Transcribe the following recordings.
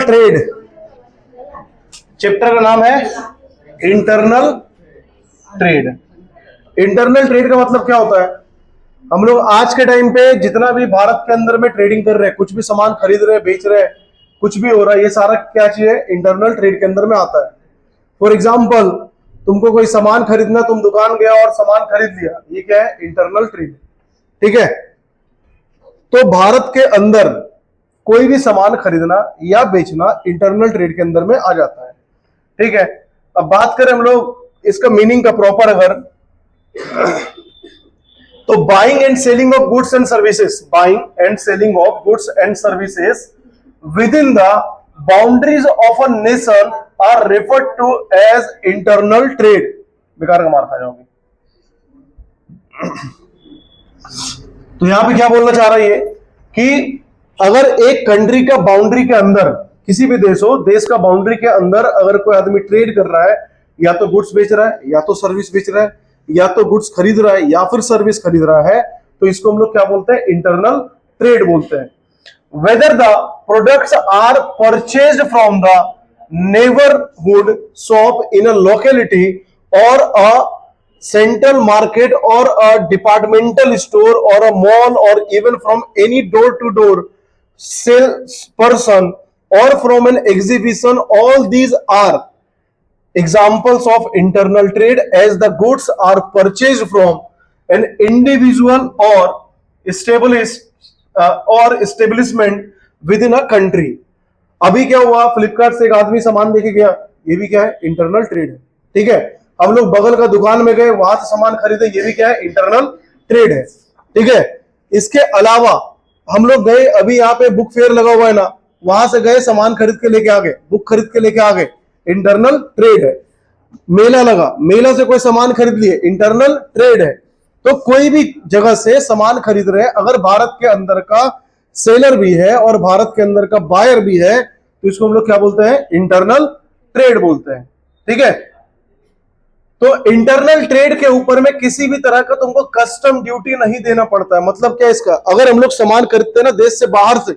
Trade, chapter का नाम है इंटरनल ट्रेड। इंटरनल ट्रेड का मतलब क्या होता है? हम लोग आज के टाइम पे जितना भी भारत के अंदर में ट्रेडिंग कर रहे हैं, कुछ भी सामान खरीद रहे हैं, बेच रहे हैं, कुछ भी हो रहा है, ये सारा क्या चीज है? इंटरनल ट्रेड के अंदर में आता है। फॉर एग्जाम्पल, तुमको कोई सामान खरीदना, तुम दुकान गया और सामान खरीद लिया, ये क्या है? Internal trade. ठीक है, तो भारत के अंदर कोई भी सामान खरीदना या बेचना इंटरनल ट्रेड के अंदर में आ जाता है। ठीक है, अब बात करें हम लोग इसका मीनिंग का प्रॉपर, अगर तो buying and selling of goods and services, buying and selling of goods and services within the boundaries of a nation are referred to as internal trade. बेकार का मार खा जाओगे। तो यहां पे क्या बोलना चाह रहा है ये कि अगर एक कंट्री का बाउंड्री के अंदर, किसी भी देश हो, देश का बाउंड्री के अंदर अगर कोई आदमी ट्रेड कर रहा है, या तो गुड्स बेच रहा है, या तो सर्विस बेच रहा है, या तो गुड्स खरीद रहा है, या फिर सर्विस खरीद रहा है, तो इसको हम लोग क्या बोलते हैं? इंटरनल ट्रेड बोलते हैं। Whether the products are purchased from the neighbourhood shop in a locality और a central market or a departmental store or a mall or even from any door to door salesperson or from an exhibition, all these are examples of internal trade as the goods are purchased from an individual or establishment within a country। अभी क्या हुआ? फ्लिपकार्ट से एक आदमी सामान लेके गया, ये भी क्या है? इंटरनल ट्रेड है। ठीक है, हम लोग बगल का दुकान में गए, वहां से सामान खरीदे, ये भी क्या है? इंटरनल ट्रेड है। ठीक है, इसके अलावा हम लोग गए, अभी यहाँ पे बुक फेयर लगा हुआ है ना, वहां से गए, सामान खरीद के लेके आ गए, बुक खरीद के लेके आ गए, इंटरनल ट्रेड है। मेला लगा, मेला से कोई सामान खरीद लिए, इंटरनल ट्रेड है। तो कोई भी जगह से सामान खरीद रहे हैं, अगर भारत के अंदर का सेलर भी है और भारत के अंदर का बायर भी है, तो इसको हम लोग क्या बोलते हैं? इंटरनल ट्रेड बोलते हैं। ठीक है, तो इंटरनल ट्रेड के ऊपर में किसी भी तरह का तुमको कस्टम ड्यूटी नहीं देना पड़ता है। मतलब क्या इसका? अगर हम लोग सामान खरीदते हैं ना देश से बाहर से,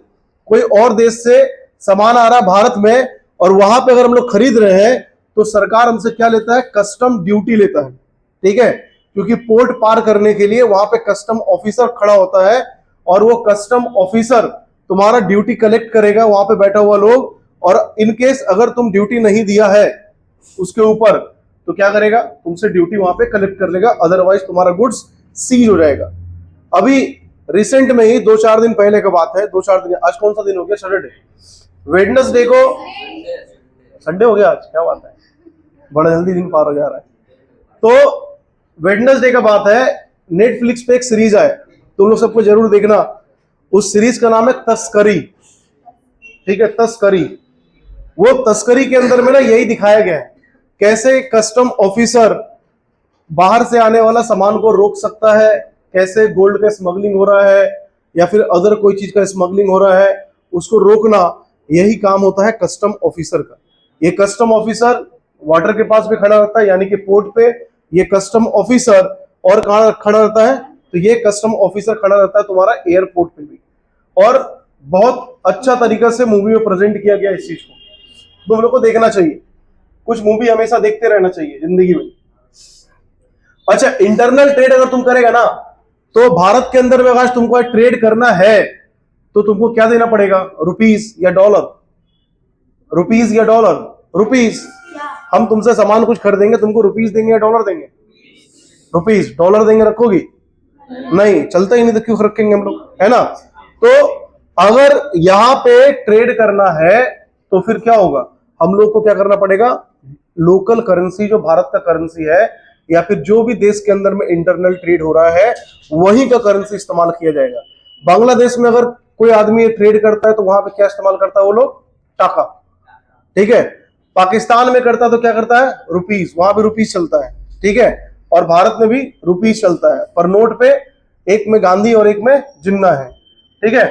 कोई और देश से सामान आ रहा है भारत में, और वहां पे अगर हम लोग खरीद रहे हैं, तो सरकार हमसे क्या लेता है? कस्टम ड्यूटी लेता है। ठीक है, क्योंकि पोर्ट पार करने के लिए वहां पे कस्टम ऑफिसर खड़ा होता है, और वो कस्टम ऑफिसर तुम्हारा ड्यूटी कलेक्ट करेगा, वहां पे बैठा हुआ लोग, और इनकेस अगर तुम ड्यूटी नहीं दिया है उसके ऊपर, तो क्या करेगा? तुमसे ड्यूटी वहां पे कलेक्ट कर लेगा, अदरवाइज तुम्हारा गुड्स सीज हो जाएगा। अभी रिसेंट में ही 2-4 दिन पहले का बात है, 2-4 दिन, आज कौन सा दिन हो गया? सैटरडे, वेडनेसडे को, संडे हो गया आज, क्या बात है, बड़ा जल्दी दिन पार हो जा रहा है। तो वेडनेसडे का बात है, नेटफ्लिक्स पे एक सीरीज आया, तुम लोग सबको जरूर देखना। उस सीरीज का नाम है तस्करी। ठीक है, तस्करी। वो तस्करी के अंदर में ना यही दिखाया गया है, कैसे कस्टम ऑफिसर बाहर से आने वाला सामान को रोक सकता है, कैसे गोल्ड का स्मगलिंग हो रहा है या फिर अदर कोई चीज का स्मगलिंग हो रहा है, उसको रोकना, यही काम होता है कस्टम ऑफिसर का। ये कस्टम ऑफिसर वाटर के पास भी खड़ा रहता है, यानी कि पोर्ट पे ये कस्टम ऑफिसर, और कहां खड़ा रहता है? तो ये कस्टम ऑफिसर खड़ा रहता है तुम्हारा एयरपोर्ट पे भी। और बहुत अच्छा तरीका से मूवी में प्रेजेंट किया गया इस चीज को, तुम लोग को देखना चाहिए। कुछ मूवी हमेशा देखते रहना चाहिए जिंदगी में। अच्छा, इंटरनल ट्रेड अगर तुम करेगा ना, तो भारत के अंदर में अगर तुमको ट्रेड करना है, तो तुमको क्या देना पड़ेगा? रुपीस या डॉलर? रुपीस या डॉलर? रुपीस। हम तुमसे सामान कुछ खरीदेंगे, तुमको रुपीस देंगे या डॉलर देंगे? रुपीस। डॉलर देंगे, रखोगी? नहीं, चलता ही नहीं तो क्यों रखेंगे हम लोग, है ना? तो अगर यहां पे ट्रेड करना है, तो फिर क्या होगा? हम लोग को क्या करना पड़ेगा? लोकल करेंसी, जो भारत का करेंसी है, या फिर जो भी देश के अंदर में इंटरनल ट्रेड हो रहा है, वहीं का करेंसी इस्तेमाल किया जाएगा। बांग्लादेश में अगर कोई आदमी ट्रेड करता है, तो वहां पे क्या इस्तेमाल करता है वो लोग? टाका। ठीक है, पाकिस्तान में करता है तो क्या करता है? रुपीस, वहां भी रुपीस चलता है। ठीक है, और भारत में भी रुपीस चलता है, पर नोट पे एक में गांधी और एक में जिन्ना है। ठीक है,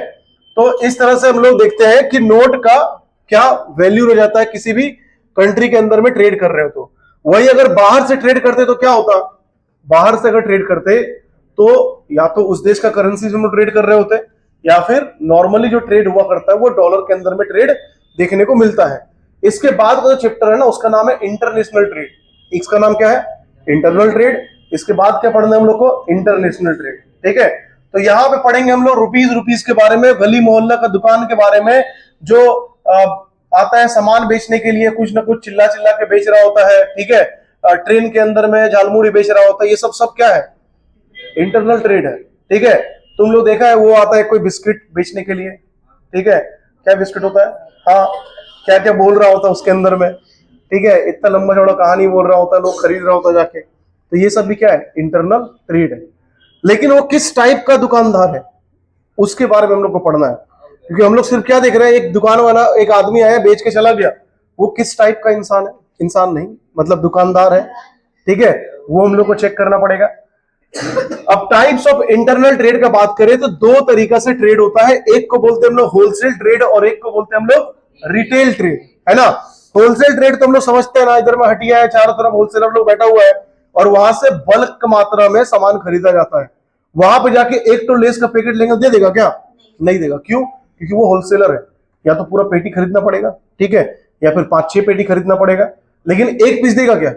तो इस तरह से हम लोग देखते हैं कि नोट का क्या वैल्यू रह जाता है किसी भी कंट्री के अंदर में ट्रेड कर रहे हो तो। वही अगर बाहर से ट्रेड करते तो क्या होता? बाहर से अगर ट्रेड करते तो या तो उस देश का करेंसी से हम लोग ट्रेड कर रहे होते, या फिर नॉर्मली जो ट्रेड हुआ करता है वो डॉलर के अंदर में ट्रेड देखने को मिलता है। इसके बाद का जो चैप्टर है ना उसका नाम है इंटरनेशनल ट्रेड। इसका नाम क्या है? Internal trade. इसके बाद क्या पढ़ना है हम लोग को? International trade. ठीक है, तो यहाँ पे पढ़ेंगे हम लोग रुपीज के बारे में, गली मोहल्ला का दुकान के बारे में, जो आता है सामान बेचने के लिए, कुछ ना कुछ चिल्ला चिल्ला के बेच रहा होता है। ठीक है, ट्रेन के अंदर में झालमुड़ी बेच रहा होता है, ये सब क्या है? इंटरनल ट्रेड है। ठीक है, तुम लोग देखा है वो आता है कोई बिस्किट बेचने के लिए, ठीक है, क्या बिस्किट होता है, हाँ, क्या क्या बोल रहा होता है उसके अंदर में, ठीक है, इतना लंबा चौड़ा कहानी बोल रहा होता है, लोग खरीद रहा होता है जाके, तो ये सब भी क्या है? इंटरनल ट्रेड है। लेकिन वो किस टाइप का दुकानदार है उसके बारे में हम लोग को पढ़ना है, क्योंकि हम लोग सिर्फ क्या देख रहे हैं, एक दुकान वाला, एक आदमी आया बेच के चला गया, वो किस टाइप का इंसान है? इंसान नहीं, मतलब दुकानदार है। ठीक है, वो हम लोग को चेक करना पड़ेगा। अब टाइप्स ऑफ इंटरनल ट्रेड का बात करें तो दो तरीका से ट्रेड होता है, एक को बोलते हैं हम लोग होलसेल ट्रेड और एक को बोलते हैं हम लोग रिटेल ट्रेड, है ना। होलसेल ट्रेड तो हम लोग समझते हैं ना, इधर में हटिया है, चारों तरफ होलसेलर लोग बैठा हुआ है और वहां से बल्क मात्रा में सामान खरीदा जाता है। वहां पे जाके एक तो लेस का पैकेट लेंगे, दे देगा क्या? नहीं देगा। क्यों? क्योंकि वो होलसेलर है, या तो पूरा पेटी खरीदना पड़ेगा, ठीक है, या फिर 5-6 पेटी खरीदना पड़ेगा, लेकिन एक पीस देगा क्या?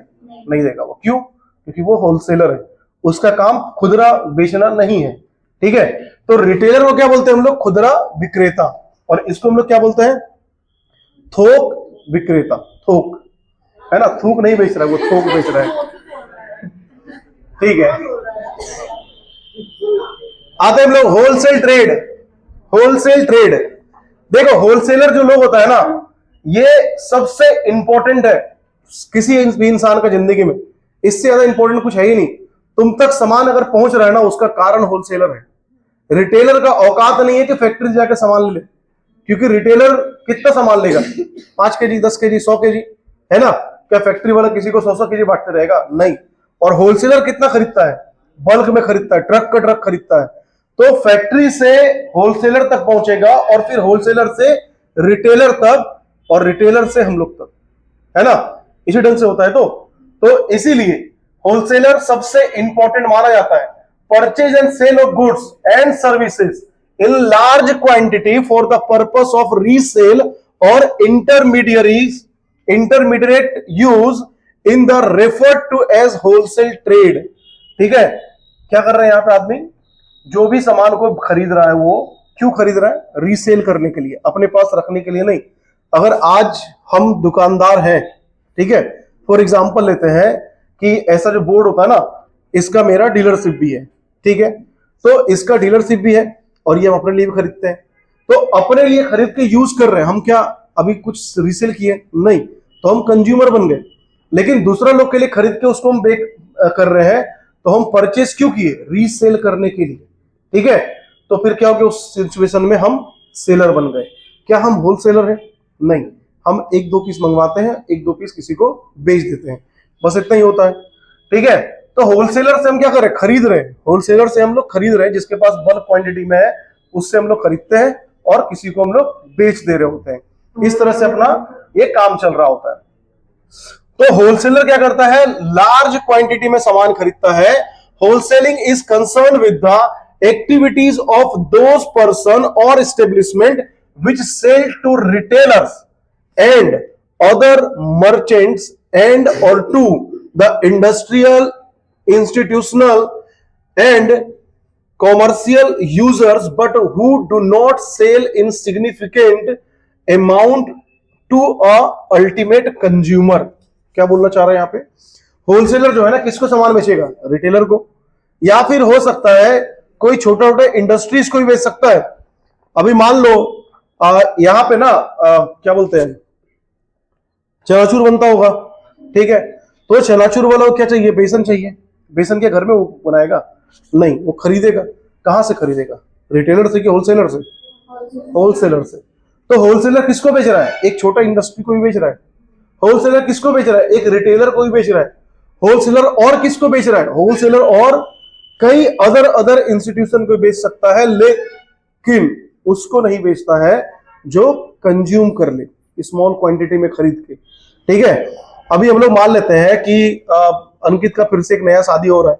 नहीं देगा वो। क्यों? क्योंकि वो होलसेलर है, उसका काम खुदरा बेचना नहीं है। ठीक है, तो रिटेलर को क्या बोलते हैं हम लोग? खुदरा विक्रेता। और इसको हम लोग क्या बोलते हैं? थोक विक्रेता। थोक, है ना, थूक नहीं बेच रहा है वो, थोक बेच रहा है। ठीक है, आते हम लोग होलसेल ट्रेड। होलसेल ट्रेड, देखो होलसेलर जो लोग होता है ना, ये सबसे इंपॉर्टेंट है किसी भी इंसान का जिंदगी में, इससे ज्यादा इंपॉर्टेंट कुछ है ही नहीं। तुम तक सामान अगर पहुंच रहा है ना, उसका कारण होलसेलर है। रिटेलर का औकात नहीं है कि फैक्ट्री जाकर सामान ले ले, क्योंकि रिटेलर कितना सामान लेगा? 5 केजी, 10 केजी, 100 केजी, है ना। क्या फैक्ट्री वाला किसी को 100-100 केजी बांटते रहेगा? नहीं। और होलसेलर कितना खरीदता है? बल्क में खरीदता है, ट्रक का ट्रक खरीदता है। तो फैक्ट्री से होलसेलर तक पहुंचेगा और फिर होलसेलर से रिटेलर तक और रिटेलर से हम लोग तक, है ना, इसी ढंग से होता है। तो इसीलिए होलसेलर सबसे इंपॉर्टेंट माना जाता है। Purchase and sale of goods and services in large quantity for the purpose of resale और intermediate use in the referred to as wholesale trade. ठीक है, क्या कर रहे हैं यहां पे आदमी? जो भी सामान को खरीद रहा है वो क्यों खरीद रहा है? रीसेल करने के लिए, अपने पास रखने के लिए नहीं। अगर आज हम दुकानदार हैं, ठीक है, फॉर एग्जांपल लेते हैं कि ऐसा जो बोर्ड होता है ना, इसका मेरा डीलरशिप भी है, ठीक है, तो इसका डीलरशिप भी है और ये हम अपने लिए भी खरीदते हैं। तो अपने लिए खरीद के यूज कर रहे हैं हम, क्या अभी कुछ रीसेल किए? नहीं, तो हम कंज्यूमर बन गए। लेकिन दूसरा लोग के लिए खरीद के उसको हम बेक कर रहे हैं, तो हम परचेस क्यों किए? रीसेल करने के लिए। ठीक है, तो फिर क्या हो गया? उस सिचुएशन में हम सेलर बन गए। क्या हम होलसेलर हैं? नहीं, हम 1-2 पीस मंगवाते हैं, 1-2 पीस किसी को बेच देते हैं, बस इतना ही होता है। ठीक है, तो होलसेलर से हम क्या कर रहे हैं? खरीद रहे हैं। होलसेलर से हम लोग खरीद रहे हैं, जिसके पास बल्क क्वांटिटी में है उससे हम लोग खरीदते हैं और किसी को हम लोग बेच दे रहे होते हैं। इस तरह से अपना ये काम चल रहा होता है। तो होलसेलर क्या करता है? लार्ज क्वांटिटी में सामान खरीदता है। Wholesaling is concern with the activities of those person और establishment which sell to retailers and other merchants and or to the industrial, institutional and commercial users, but who do not sell in significant amount to a ultimate consumer। क्या बोलना चाह रहे हैं यहाँ पे? Wholesaler जो है ना, किसको सामान बेचेगा? रिटेलर को, या फिर हो सकता है कोई छोटा छोटा इंडस्ट्रीज को भी बेच सकता है। अभी मान लो यहां पे ना क्या बोलते हैं, चनाचूर बनता होगा, ठीक है, तो चनाचूर वाला को क्या चाहिए? बेसन चाहिए। बेसन के घर में वो बनाएगा? नहीं, वो खरीदेगा। कहां से खरीदेगा? रिटेलर से कि होलसेलर से? होलसेलर से। तो होलसेलर किसको बेच रहा है? एक छोटा इंडस्ट्री को भी बेच रहा है। होलसेलर किसको बेच रहा है? एक रिटेलर को भी बेच रहा है। होलसेलर और किसको बेच रहा है? होलसेलर और कई अदर इंस्टीट्यूशन को बेच सकता है, लेकिन उसको नहीं बेचता है जो कंज्यूम कर ले स्मॉल क्वांटिटी में खरीद के। ठीक है, अभी हम लोग मान लेते हैं कि अंकित का फिर से एक नया शादी हो रहा है।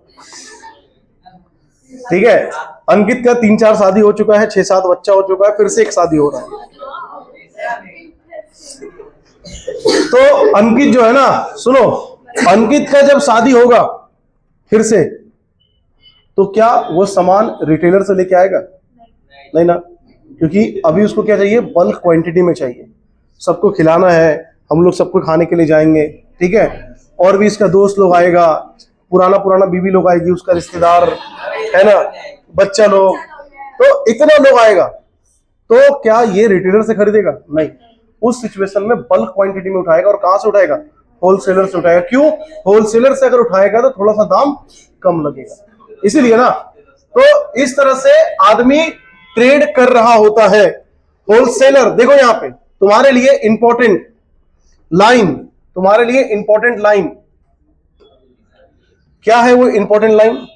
ठीक है, अंकित का 3-4 शादी हो चुका है, 6-7 बच्चा हो चुका है, फिर से एक शादी हो रहा है। तो अंकित जो है ना, सुनो, अंकित का जब शादी होगा फिर से, तो क्या वो सामान रिटेलर से लेके आएगा? नहीं ना, क्योंकि अभी उसको क्या चाहिए? बल्क क्वांटिटी में चाहिए। सबको खिलाना है, हम लोग सबको खाने के लिए जाएंगे, ठीक है, और भी इसका दोस्त लोग आएगा, पुराना बीवी लोग आएगी, उसका रिश्तेदार है ना, बच्चा लोग, तो इतना लोग आएगा, तो क्या ये रिटेलर से खरीदेगा? नहीं। उस सिचुएशन में बल्क क्वांटिटी में उठाएगा। और कहां से उठाएगा? होलसेलर से उठाएगा। क्यों? होलसेलर से अगर उठाएगा तो थोड़ा सा दाम कम लगेगा, इसीलिए ना। तो इस तरह से आदमी ट्रेड कर रहा होता है। होलसेलर, देखो यहां पे तुम्हारे लिए इंपॉर्टेंट लाइन, तुम्हारे लिए इंपॉर्टेंट लाइन क्या है? वो इंपॉर्टेंट लाइन,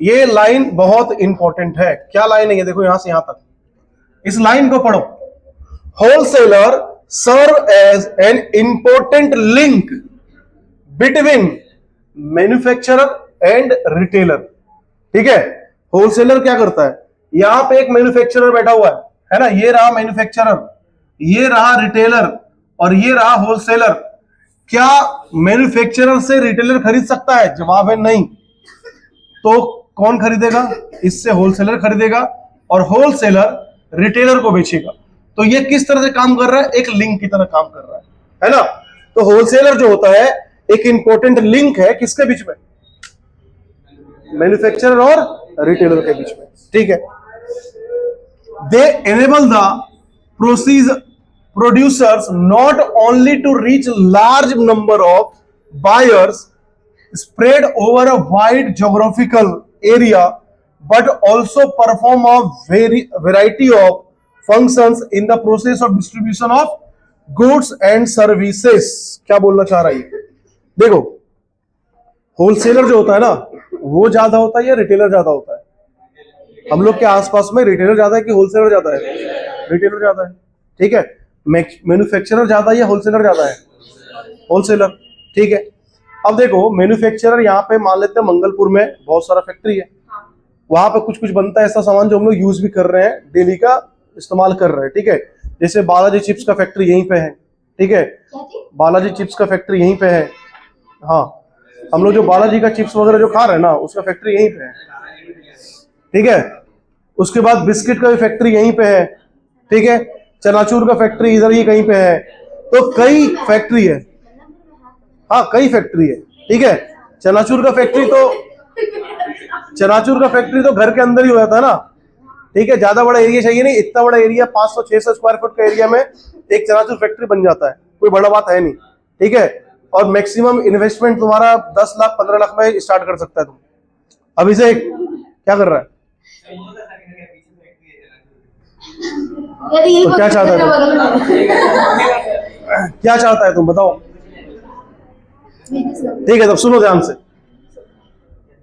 ये लाइन बहुत इंपॉर्टेंट है। क्या लाइन है ये? देखो यहां से यहां तक, इस लाइन को पढ़ो। Wholesaler serve as an important link between manufacturer and retailer. ठीक है, होलसेलर क्या करता है? यहां पे एक मैन्युफैक्चरर बैठा हुआ है ना, ये रहा मैन्युफैक्चरर, ये रहा रिटेलर और ये रहा होलसेलर। क्या मैन्युफैक्चरर से रिटेलर खरीद सकता है? जवाब है नहीं। तो कौन खरीदेगा? इससे होलसेलर खरीदेगा और होलसेलर रिटेलर को बेचेगा। तो ये किस तरह से काम कर रहा है? एक लिंक की तरह काम कर रहा है ना। तो होलसेलर जो होता है एक इंपॉर्टेंट लिंक है किसके बीच में? मैन्युफैक्चरर और रिटेलर के बीच में। ठीक है, they enable the producers not only to reach large number of buyers spread over a wide geographical area, but also perform a variety of functions in the process of distribution of goods and services। क्या बोलना चाह रहा है? देखो, wholesaler जो होता है ना, वो ज्यादा होता है या रिटेलर ज्यादा होता है? हम लोग के आसपास में रिटेलर ज्यादा है कि होलसेलर ज्यादा है? रिटेलर ज्यादा है। ठीक है, मैन्युफैक्चरर ज्यादा है या होलसेलर ज्यादा है? होलसेलर। ठीक है, अब देखो मैन्युफैक्चरर यहाँ पे मान लेते हैं मंगलपुर में बहुत सारा फैक्ट्री है, वहां पे कुछ कुछ बनता है ऐसा सामान जो हम लोग यूज भी कर रहे हैं, डेली का इस्तेमाल कर रहे हैं। ठीक है, जैसे बालाजी चिप्स का फैक्ट्री यहीं पे है। ठीक है, बालाजी चिप्स का फैक्ट्री यहीं पे है। हाँ, हम लोग जो बालाजी का चिप्स वगैरह जो खा रहे हैं ना, उसका फैक्ट्री यहीं पे है। ठीक है, उसके बाद बिस्किट का भी फैक्ट्री यहीं पे है। ठीक है, चनाचूर का फैक्ट्री इधर ही कहीं पे है। तो कई फैक्ट्री है, हाँ कई फैक्ट्री है। ठीक है, चनाचूर का फैक्ट्री तो घर के अंदर ही हो जाता है ना। ठीक है, ज्यादा बड़ा एरिया चाहिए नहीं, इतना बड़ा एरिया 500-600 स्क्वायर फुट का एरिया में एक चनाचूर फैक्ट्री बन जाता है, कोई बड़ा बात है नहीं। ठीक है, और मैक्सिमम इन्वेस्टमेंट तुम्हारा 10 लाख 15 लाख में स्टार्ट कर सकता है तुम। अभिषेक क्या कर रहा है? तो क्या चाहता है क्या चाहता है तुम बताओ? ठीक है, तब सुनो ध्यान से।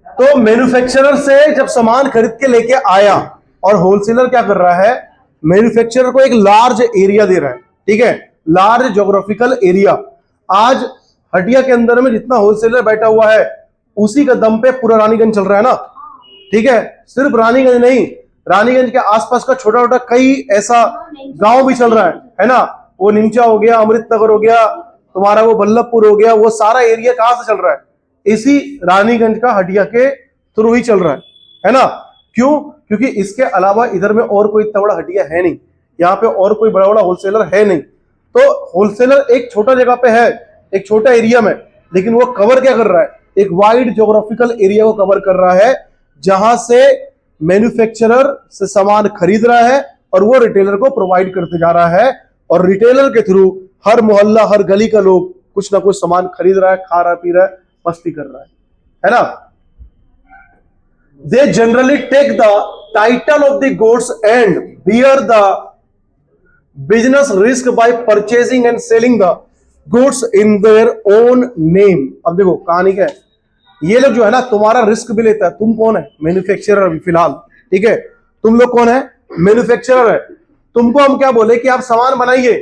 तो मैन्युफैक्चरर से जब सामान खरीद के लेके आया, और होलसेलर क्या कर रहा है? मैन्युफैक्चरर को एक लार्ज एरिया दे रहा है। ठीक है, लार्ज ज्योग्राफिकल एरिया। आज हटिया के अंदर में जितना होलसेलर बैठा हुआ है, उसी का दम पे पूरा रानीगंज चल रहा है ना। ठीक है, सिर्फ रानीगंज नहीं, रानीगंज के आसपास का छोटा छोटा कई ऐसा गांव भी चल रहा है ना। वो निमचा हो गया, अमृतनगर हो गया, तुम्हारा वो बल्लभपुर हो गया, वो सारा एरिया कहां से चल रहा है? इसी रानीगंज का हटिया के थ्रू ही चल रहा है ना। क्यों? क्योंकि इसके अलावा इधर में और कोई इतना बड़ा हटिया है नहीं, यहाँ पे और कोई बड़ा बड़ा होलसेलर है नहीं। तो होलसेलर एक छोटा जगह पे है, एक छोटा एरिया में, लेकिन वो कवर क्या कर रहा है? एक वाइड ज्योग्राफिकल एरिया को कवर कर रहा है, जहां से मैन्युफैक्चरर से सामान खरीद रहा है और वो रिटेलर को प्रोवाइड करते जा रहा है, और रिटेलर के थ्रू हर मोहल्ला हर गली का लोग कुछ ना कुछ सामान खरीद रहा है, खा रहा है, पी रहा है, मस्ती कर रहा है ना। They generally take the title of the goods and bear the business risk by purchasing and selling the goods in their own name. अब देखो कहानी क्या है, ये लोग जो है ना तुम्हारा रिस्क भी लेता है। तुम कौन है? मैन्युफैक्चरर अभी फिलहाल। ठीक है, तुम लोग कौन है? मैन्युफैक्चरर है। तुमको हम क्या बोले कि आप सामान बनाइए,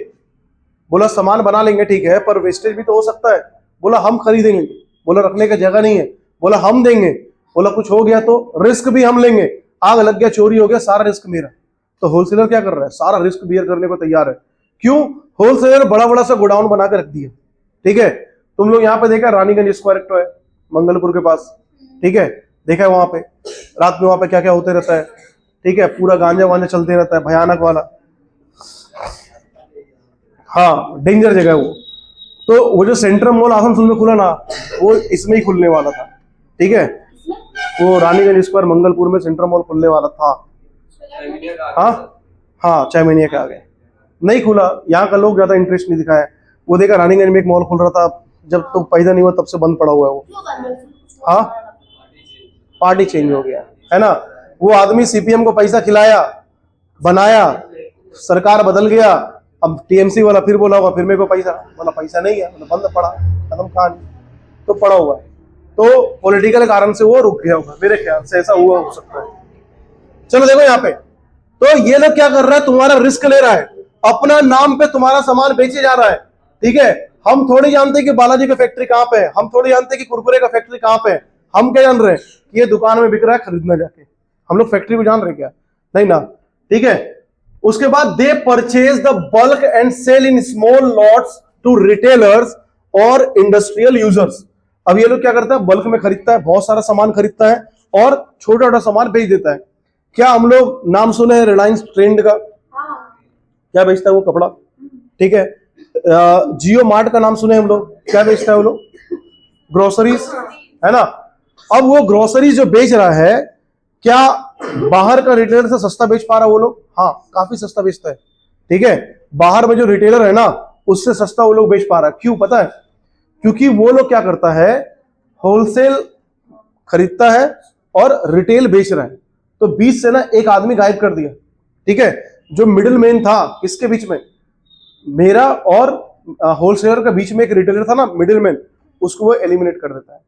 बोला सामान बना लेंगे, ठीक है, पर वेस्टेज भी तो हो सकता है। बोला हम खरीदेंगे, बोला रखने का जगह नहीं है, बोला हम देंगे, बोला कुछ हो गया तो रिस्क भी हम लेंगे, आग लग गया, चोरी हो गया, सारा रिस्क मेरा। तो होलसेलर क्या कर रहा है? सारा रिस्क बियर करने को तैयार है। क्यों? होलसेलर बड़ा बड़ा सा गोडाउन बना के रख दिया, ठीक है। तुम लोग यहाँ पे देखा रानीगंज स्क्वायर एक तो है मंगलपुर के पास, ठीक है, देखा है वहां पे रात में वहां पे क्या क्या होते रहता है, ठीक है, पूरा गांजा वांजा चलते रहता है, भयानक वाला, हाँ डेंजर जगह है वो। तो वो जो सेंट्रल मॉल आसनसोल में खुला ना, वो इसमें ही खुलने वाला था, ठीक है, वो रानीगंज स्क्वायर मंगलपुर में सेंट्रल मॉल खुलने वाला था। हाँ हाँ 6 महीने के आगे नहीं खुला, यहाँ का लोग ज्यादा इंटरेस्ट नहीं दिखाया। वो देखा रानीगंज में एक मॉल खुल रहा था, जब तो पैदा नहीं हुआ तब से बंद पड़ा हुआ है वो। हाँ पार्टी चेंज हो गया है ना, वो आदमी सीपीएम को पैसा खिलाया, बनाया, सरकार बदल गया, अब टीएमसी वाला फिर बोला होगा फिर मेरे को पैसा, बोला पैसा नहीं है, मतलब बंद पड़ा, खत्म कहानी, तो पड़ा हुआ है। तो पॉलिटिकल कारण से वो रुक गया होगा, मेरे ख्याल से ऐसा हुआ हो सकता है। चलो देखो यहाँ पे, तो ये लोग क्या कर रहा है, तुम्हारा रिस्क ले रहा है, अपना नाम पे तुम्हारा सामान बेचे जा रहा है, ठीक है। हम थोड़ी जानते कि बालाजी का फैक्ट्री कहां पे है, हम थोड़ी जानते कि कुरकुरे का फैक्ट्री कहां पे है, हम क्या जान रहे हैं कि ये दुकान में बिक रहा है, खरीदना जाके। हम लोग फैक्ट्री को जान रहे क्या? नहीं ना, ठीक है। उसके बाद they purchase the bulk and sell in small lots to retailers और इंडस्ट्रियल यूजर्स। अब ये लोग क्या करता है, बल्क में खरीदता है, बहुत सारा सामान खरीदता है और छोटा छोटा सामान बेच देता है। क्या हम लोग नाम सुने हैं रिलायंस ट्रेंड का? क्या बेचता है वो? कपड़ा, ठीक है। जियो मार्ट का नाम सुने हम लोग, क्या बेचता है वो लोग? ग्रोसरीज, है ना। अब वो ग्रोसरीज जो बेच रहा है, क्या बाहर का रिटेलर से सस्ता बेच पा रहा है वो लोग? हाँ काफी सस्ता बेचता है, ठीक है। बाहर में जो रिटेलर है ना, उससे सस्ता वो लोग बेच पा रहा है। क्यों पता है? क्योंकि वो लोग क्या करता है, होलसेल खरीदता है और रिटेल बेच रहा है। तो बीच से ना एक आदमी गायब कर दिया, ठीक है। जो मिडिल मैन था किसके बीच में, मेरा और होलसेलर के बीच में एक रिटेलर था ना मिडिल मैन, उसको वो एलिमिनेट कर देता है।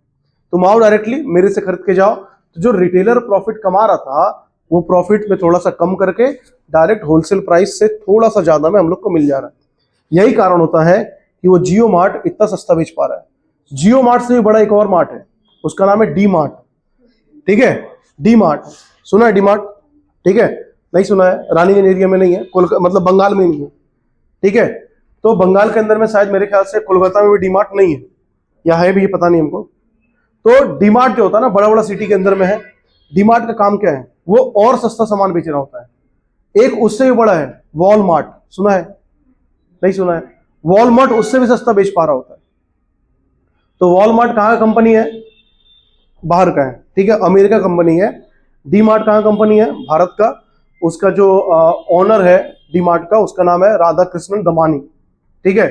तुम आओ डायरेक्टली मेरे से खरीद के जाओ, तो जो रिटेलर प्रॉफिट कमा रहा था वो प्रॉफिट में थोड़ा सा कम करके डायरेक्ट होलसेल प्राइस से थोड़ा सा ज्यादा में हम लोग को मिल जा रहा है। यही कारण होता है कि वो जियो मार्ट इतना सस्ता बेच पा रहा है। जियो मार्ट से भी बड़ा एक और मार्ट है, उसका नाम है डी मार्ट, ठीक है। डी मार्ट सुना है? डी मार्ट, ठीक है, नहीं सुना है? रानीगंज एरिया में नहीं है, मतलब बंगाल में नहीं है, ठीक है। तो बंगाल के अंदर में शायद मेरे ख्याल से कोलकाता में भी डी मार्ट नहीं है, या है भी, ये पता नहीं हमको। तो डी मार्ट जो होता है ना, बड़ा बड़ा सिटी के अंदर में है। डी मार्ट का काम क्या है, वो और सस्ता सामान बेच रहा होता है। एक उससे भी बड़ा है वॉलमार्ट, सुना है? नहीं सुना है? वॉलमार्ट उससे भी सस्ता बेच पा रहा होता है। तो वॉलमार्ट कहाँ का कंपनी है? बाहर का है, ठीक है, अमेरिका कंपनी है। डी मार्ट कहाँ कंपनी है? भारत का। उसका जो ओनर है डी मार्ट का, उसका नाम है राधा कृष्णन दमानी, ठीक है।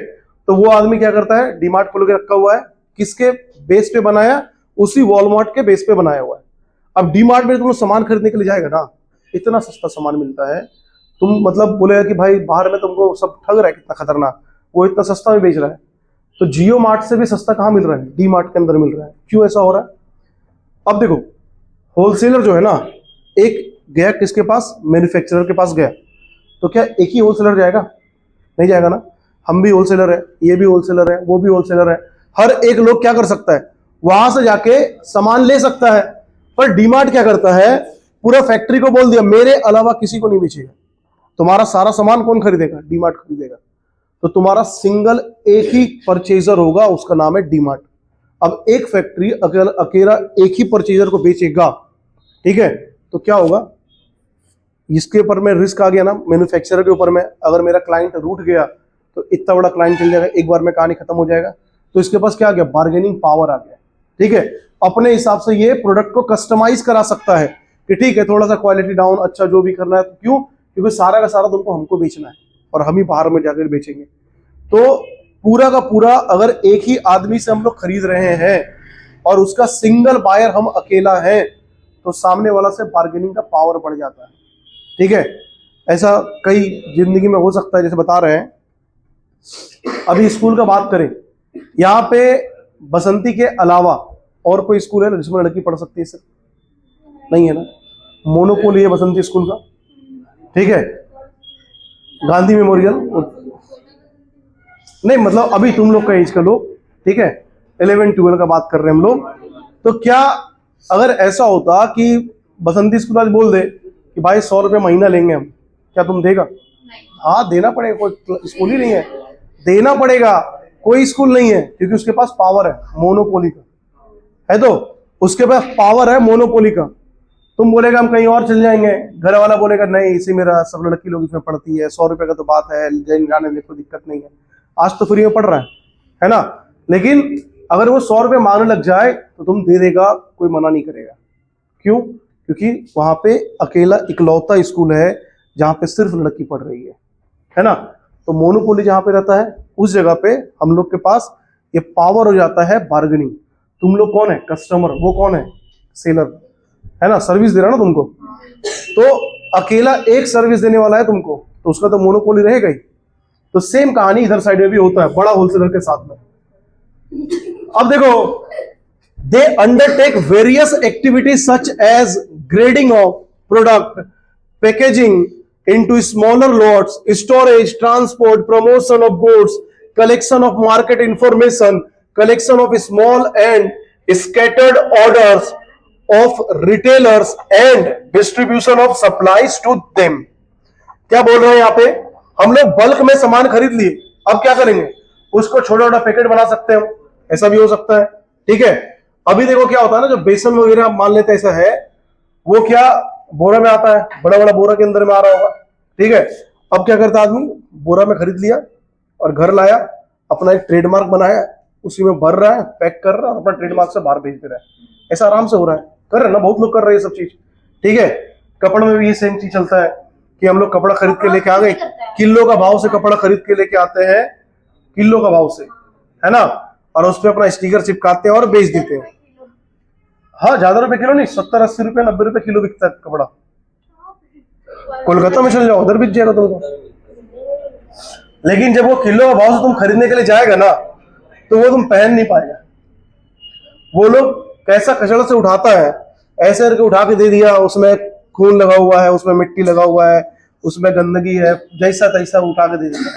तो वो आदमी क्या करता है, डी मार्ट खोल के रखा हुआ है, किसके बेस पे बनाया? उसी वॉलमार्ट के बेस पे बनाया हुआ है। अब डी मार्ट में तुम सामान खरीदने के लिए जाएगा ना, इतना सस्ता सामान मिलता है, तुम मतलब बोलेगा कि भाई बाहर में तुमको सब ठग रहा है, कितना खतरनाक, वो इतना सस्ता में बेच रहा है। तो जियो मार्ट से भी सस्ता कहाँ मिल रहा है? डी मार्ट के अंदर मिल रहा है। क्यों ऐसा हो रहा है? अब देखो, होलसेलर जो है ना, एक गया किसके पास? मैन्युफैक्चरर के पास गया, तो क्या एक ही होलसेलर जाएगा? नहीं जाएगा ना। हम भी होलसेलर है, ये भी होलसेलर है, वो भी होलसेलर है, हर एक लोग क्या कर सकता है, वहां से जाके सामान ले सकता है। पर डीमार्ट क्या करता है, पूरा फैक्ट्री को बोल दिया मेरे अलावा किसी को नहीं बेचेगा। तुम्हारा सारा सामान कौन खरीदेगा? डीमार्ट खरीदेगा। तो तुम्हारा सिंगल एक ही परचेजर होगा, उसका नाम है डीमार्ट। अब एक फैक्ट्री अकेला एक ही परचेजर को बेचेगा, ठीक है, तो क्या होगा, इसके ऊपर में रिस्क आ गया ना, मैन्युफैक्चरर के ऊपर में। अगर मेरा क्लाइंट रूठ गया तो इतना बड़ा क्लाइंट चल जाएगा, एक बार में कहानी खत्म हो जाएगा। तो इसके पास क्या आ गया? बार्गेनिंग पावर आ गया, ठीक है। अपने हिसाब से ये प्रोडक्ट को कस्टमाइज करा सकता है कि ठीक है थोड़ा सा क्वालिटी डाउन, अच्छा जो भी करना है। तो क्यों? क्योंकि सारा का सारा तुमको हमको बेचना है और हम ही बाहर में जाकर बेचेंगे। तो पूरा का पूरा अगर एक ही आदमी से हम लोग खरीद रहे हैं और उसका सिंगल बायर हम अकेला है, तो सामने वाला से बार्गेनिंग का पावर बढ़ जाता है, ठीक है। ऐसा कई जिंदगी में हो सकता है, जैसे बता रहे हैं। अभी स्कूल का बात करें, यहाँ पे बसंती के अलावा और कोई स्कूल है जिसमें लड़की पढ़ सकती है? सर नहीं है ना, मोनोपोली है बसंती स्कूल का, ठीक है। गांधी मेमोरियल नहीं, मतलब अभी तुम लोग का एज का लोग, ठीक है, 11-12 का बात कर रहे हैं हम लोग। तो क्या अगर ऐसा होता कि बसंती स्कूल आज बोल दे कि भाई 100 रुपये महीना लेंगे हम, क्या तुम देगा? हाँ देना पड़ेगा, कोई स्कूल ही नहीं है, देना पड़ेगा, कोई स्कूल नहीं है, क्योंकि उसके पास पावर है मोनोपोली का, है तो उसके पास पावर है मोनोपोली का। तुम बोलेगा हम कहीं और चल जाएंगे, घर वाला बोलेगा नहीं इसी मेरा सब लड़की लोग इसमें पढ़ती है, 100 रुपए का तो बात है, जाने देखो दिक्कत नहीं है, आज तो फ्री में पढ़ रहा है ना। लेकिन अगर वो 100 रुपए मांगने लग जाए तो तुम दे देगा, कोई मना नहीं करेगा। क्यों? क्योंकि वहां पे अकेला इकलौता स्कूल है जहां पे सिर्फ लड़की पढ़ रही है ना। तो मोनोपोली जहां पे रहता है उस जगह पे हम लोग के पास ये पावर हो जाता है बार्गेनिंग। तुम लोग कौन है? कस्टमर, वो कौन है? सेलर, है ना, सर्विस दे रहा ना तुमको। तो अकेला एक सर्विस देने वाला है तुमको, तो उसका तो मोनोपोली रहेगा ही। तो सेम कहानी इधर साइड में भी होता है बड़ा होलसेलर के साथ में। अब देखो, they undertake various activities such as grading of product, packaging into smaller lots, storage, transport, promotion of goods, collection of market information, collection of small and scattered orders of retailers and distribution of supplies to them। क्या बोल रहे हैं यहाँ पे? हम लोग bulk में सामान खरीद लिए, अब क्या करेंगे? उसको छोटा छोटा पैकेट बना सकते हैं हम, ऐसा भी हो सकता है, ठीक है। अभी देखो क्या होता है ना, जो बेसन वगैरह मान लेते हैं ऐसा है, वो क्या बोरा में आता है, बड़ा बड़ा बोरा के अंदर में आ रहा होगा, ठीक है। अब क्या करता आदमी, बोरा में खरीद लिया और घर लाया, अपना एक ट्रेडमार्क बनाया, उसी में भर रहा है, पैक कर रहा है और अपना ट्रेडमार्क से बाहर भेज दे रहा है। ऐसा आराम से हो रहा है, कर रहे हैं ना, बहुत लोग कर रहे हैं सब चीज, ठीक है। कपड़े में भी ये सेम चीज चलता है कि हम लोग कपड़ा खरीद के लेके आ गए, किलो का भाव से कपड़ा खरीद के लेके आते हैं, किलो का भाव से, है ना, और उस पर अपना स्टिकर चिपकाते हैं और बेच देते हैं। हाँ, ज्यादा रुपए किलो नहीं, 70-80 रुपए 90 रुपए किलो बिकता है कपड़ा। कोलकाता में चल जाओ, उधर बिक जाएगा तुमको। लेकिन जब वो किलो का भाव से तुम खरीदने के लिए जाएगा ना, तो वो तुम पहन नहीं पाएगा। वो लोग कैसा कचड़ा से उठाता है, ऐसे करके उठा के दे दिया, उसमें खून लगा हुआ है, उसमें मिट्टी लगा हुआ है, उसमें गंदगी है, जैसा तैसा उठा के दे देता है,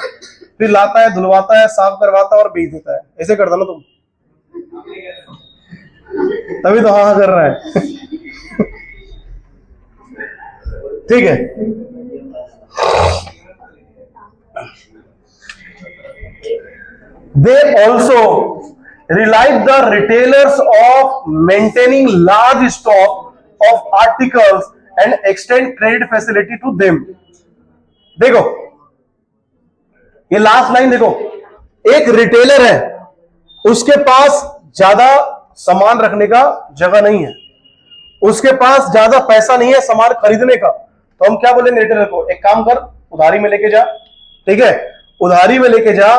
फिर लाता है, धुलवाता है, साफ करवाता है और बेच देता है। ऐसे करता ना तुम, तभी तो हाँ कर रहा है। ठीक है। They also relied the retailers of maintaining large stock of articles and extend credit facility to them। देखो ये लास्ट लाइन देखो, एक रिटेलर है, उसके पास ज्यादा सामान रखने का जगह नहीं है, उसके पास ज्यादा पैसा नहीं है सामान खरीदने का, तो हम क्या बोलेंगे रिटेलर को, एक काम कर, उधारी में लेके जा, ठीक है, उधारी में लेके जा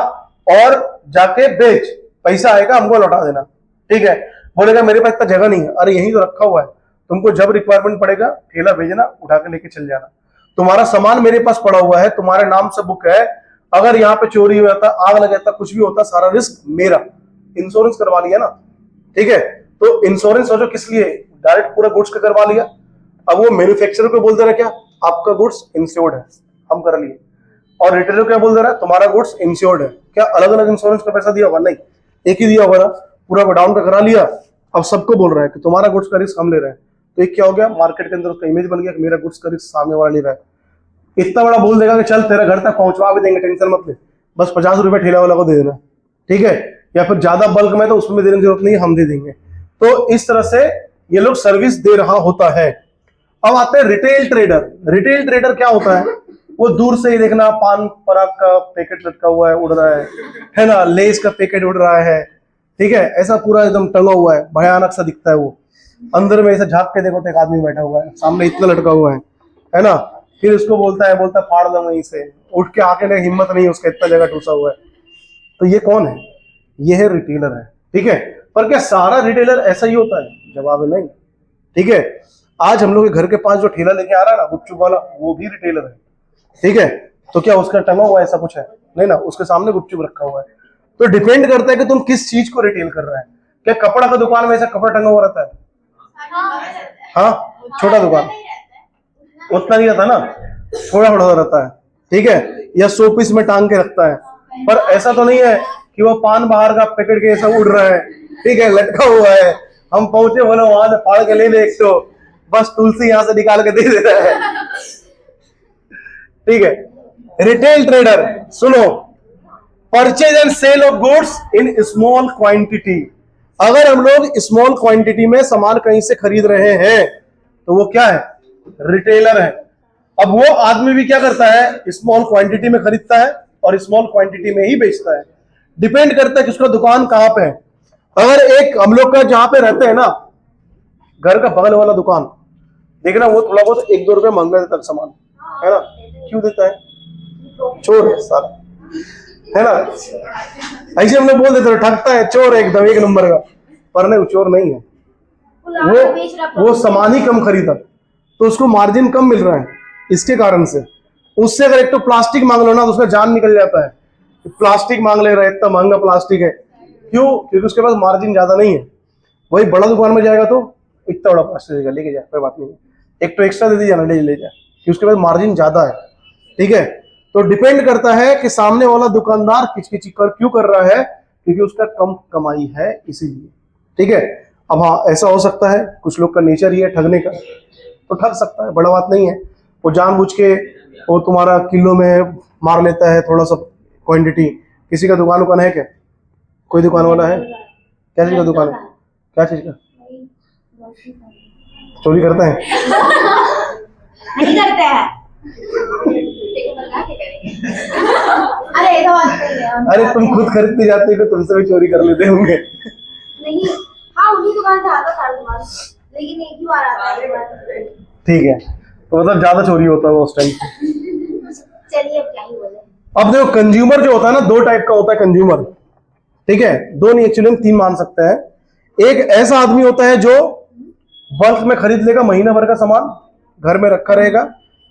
और जाके बेच, पैसा आएगा हमको लौटा देना, ठीक है। बोलेगा मेरे पास इतना जगह नहीं है, अरे यहीं तो रखा हुआ है, तुमको जब रिक्वायरमेंट पड़ेगा ठेला भेजना, उठा के लेके चल जाना, तुम्हारा सामान मेरे पास पड़ा हुआ है, तुम्हारे नाम से बुक है, अगर यहाँ पे चोरी हो जाता, आग लग जाता, कुछ भी होता, सारा रिस्क मेरा, इंश्योरेंस करवा लिया ना, ठीक है। तो इंश्योरेंस सोचो किस लिए, डायरेक्ट पूरा गुड्स का करवा लिया। अब वो मैन्युफैक्चरर को बोल दे रहा क्या, आपका गुड्स इंश्योर्ड है, हम कर लिए, और रिटेलर क्या बोल दे रहा है, तुम्हारा गुड्स इंश्योर्ड है। क्या अलग अलग इंश्योरेंस का पैसा दिया होगा? नहीं, एक ही दिया होगा ना, पूरा गोडाउन का करा लिया। अब सबको बोल रहा है कि तुम्हारा गुड्स का रिस्क हम ले रहे हैं, तो एक क्या हो गया, मार्केट के अंदर उसका इमेज बन गया कि मेरा गुड्स का रिस्क सामने वाला ले रहा है। इतना बड़ा बोल देगा कि चल तेरा घर तक पहुंचवा भी देंगे, टेंशन मत ले, बस 50 रुपए ठेला वाला को दे देना, ठीक है, या फिर ज्यादा बल्क में तो उसमें देने की जरूरत नहीं, हम दे देंगे। तो इस तरह से ये लोग सर्विस दे रहा होता है। अब आते हैं रिटेल ट्रेडर। रिटेल ट्रेडर क्या होता है, वो दूर से ही देखना, पान पराग का पैकेट लटका हुआ है, उड़ रहा है ना, लेस का पैकेट उड़ रहा है, ठीक है, ऐसा पूरा एकदम टंगा हुआ है, भयानक सा दिखता है वो। अंदर में ऐसे झांक के देखो तो एक आदमी बैठा हुआ है, सामने इतना लटका हुआ है ना। फिर उसको बोलता है फाड़ दो वहीं से, उठ के आके नहीं, हिम्मत नहीं उसका, इतना जगह ठूसा हुआ है। तो ये कौन है? ये है रिटेलर है, ठीक है। पर क्या सारा रिटेलर ऐसा ही होता है? जवाब है नहीं, ठीक है। आज हम लोग के घर के पास जो ठेला लेके आ रहा है ना गुपचुप वाला, वो भी रिटेलर है, ठीक है। तो क्या उसका टंगा हुआ ऐसा कुछ है? नहीं ना, उसके सामने गुपचुप रखा हुआ है। तो डिपेंड करता है कि तुम किस चीज को रिटेल कर रहा है। क्या कपड़ा का दुकान में ऐसा कपड़ा टंगा हुआ रहता है? हाँ, छोटा दुकान उतना नहीं रहता ना, थोड़ा थोड़ा रहता है, ठीक है, या शो पीस में टांग के रखता है। पर ऐसा तो नहीं है कि वो पान बाहर का पैकेट के ऐसा उड़ रहा है, ठीक है, लटका हुआ है, हम पहुंचे बोले वहां से फाड़ के ले ले एक, तो बस तुलसी यहां से निकाल के दे रहा है, ठीक है। रिटेल ट्रेडर, सुनो, purchase and sale of goods in small quantity. अगर हम लोग स्मॉल क्वांटिटी में सामान कहीं से खरीद रहे हैं तो वो क्या है? रिटेलर है। अब वो आदमी भी क्या करता है? स्मॉल क्वांटिटी में खरीदता है और स्मॉल क्वांटिटी में ही बेचता है। डिपेंड करता है कि उसका दुकान कहां पे है। अगर एक हम लोग का जहां पे रहते हैं ना, घर का बगल वाला दुकान, देखना वो थोड़ा बहुत 1-2 रुपए मांग देता है सामान, है ना? क्यों देता है? चोर है सारा, है ना? ऐसे हम लोग बोल देते हैं ठगता है, चोर है एकदम 1 नंबर का, पर नहीं, वो चोर नहीं है। वो सामान ही कम खरीदा तो उसको मार्जिन कम मिल रहा है, इसके कारण से। उससे अगर एक तो प्लास्टिक मांग लो ना तो उसका जान निकल जाता है। प्लास्टिक मांग ले रहा है, इतना महंगा प्लास्टिक है, क्यों? क्योंकि उसके पास मार्जिन ज्यादा नहीं है। वही बड़ा दुकान में जाएगा तो इतना बड़ा प्लास्टिक देगा, लेके जा, कोई बात नहीं, एक तो एक्स्ट्रा दे दीजिए ना, ले जा, कि उसके पास मार्जिन ज्यादा है। ठीक है, तो डिपेंड करता है कि सामने वाला दुकानदार किचकिच क्यों कर रहा है, क्योंकि उसका कम कमाई है इसीलिए। ठीक है, अब हाँ, ऐसा हो सकता है कुछ लोग का नेचर ही है ठगने का, तो ठग सकता है, बड़ा बात नहीं है। वो जानबूझ के वो तुम्हारा किलो में मार लेता है थोड़ा सा क्वांटिटी। किसी का दुकान है क्या? कोई दुकान वाला है? क्या चीज का दुकान है? क्या चीज का? चोरी करता है? नहीं करते हैं। अरे तुम खुद खरीदते जाते हो, तुमसे भी चोरी कर लेते होंगे। नहीं, हाँ उन्हीं दुकान से आता सारा दुकान, लेकिन एक ही बार आता है। ठीक है, तो मतलब ज्यादा चोरी होता है उस टाइम। चलिए अब क्या ही बोले। अब देखो, कंज्यूमर जो होता है ना, 2 टाइप का होता है कंज्यूमर। ठीक है, 2 नहीं, एक्चुअली 3 मान सकते हैं। एक ऐसा आदमी होता है जो बल्क में खरीद लेगा, महीना भर का सामान घर में रखा रहेगा,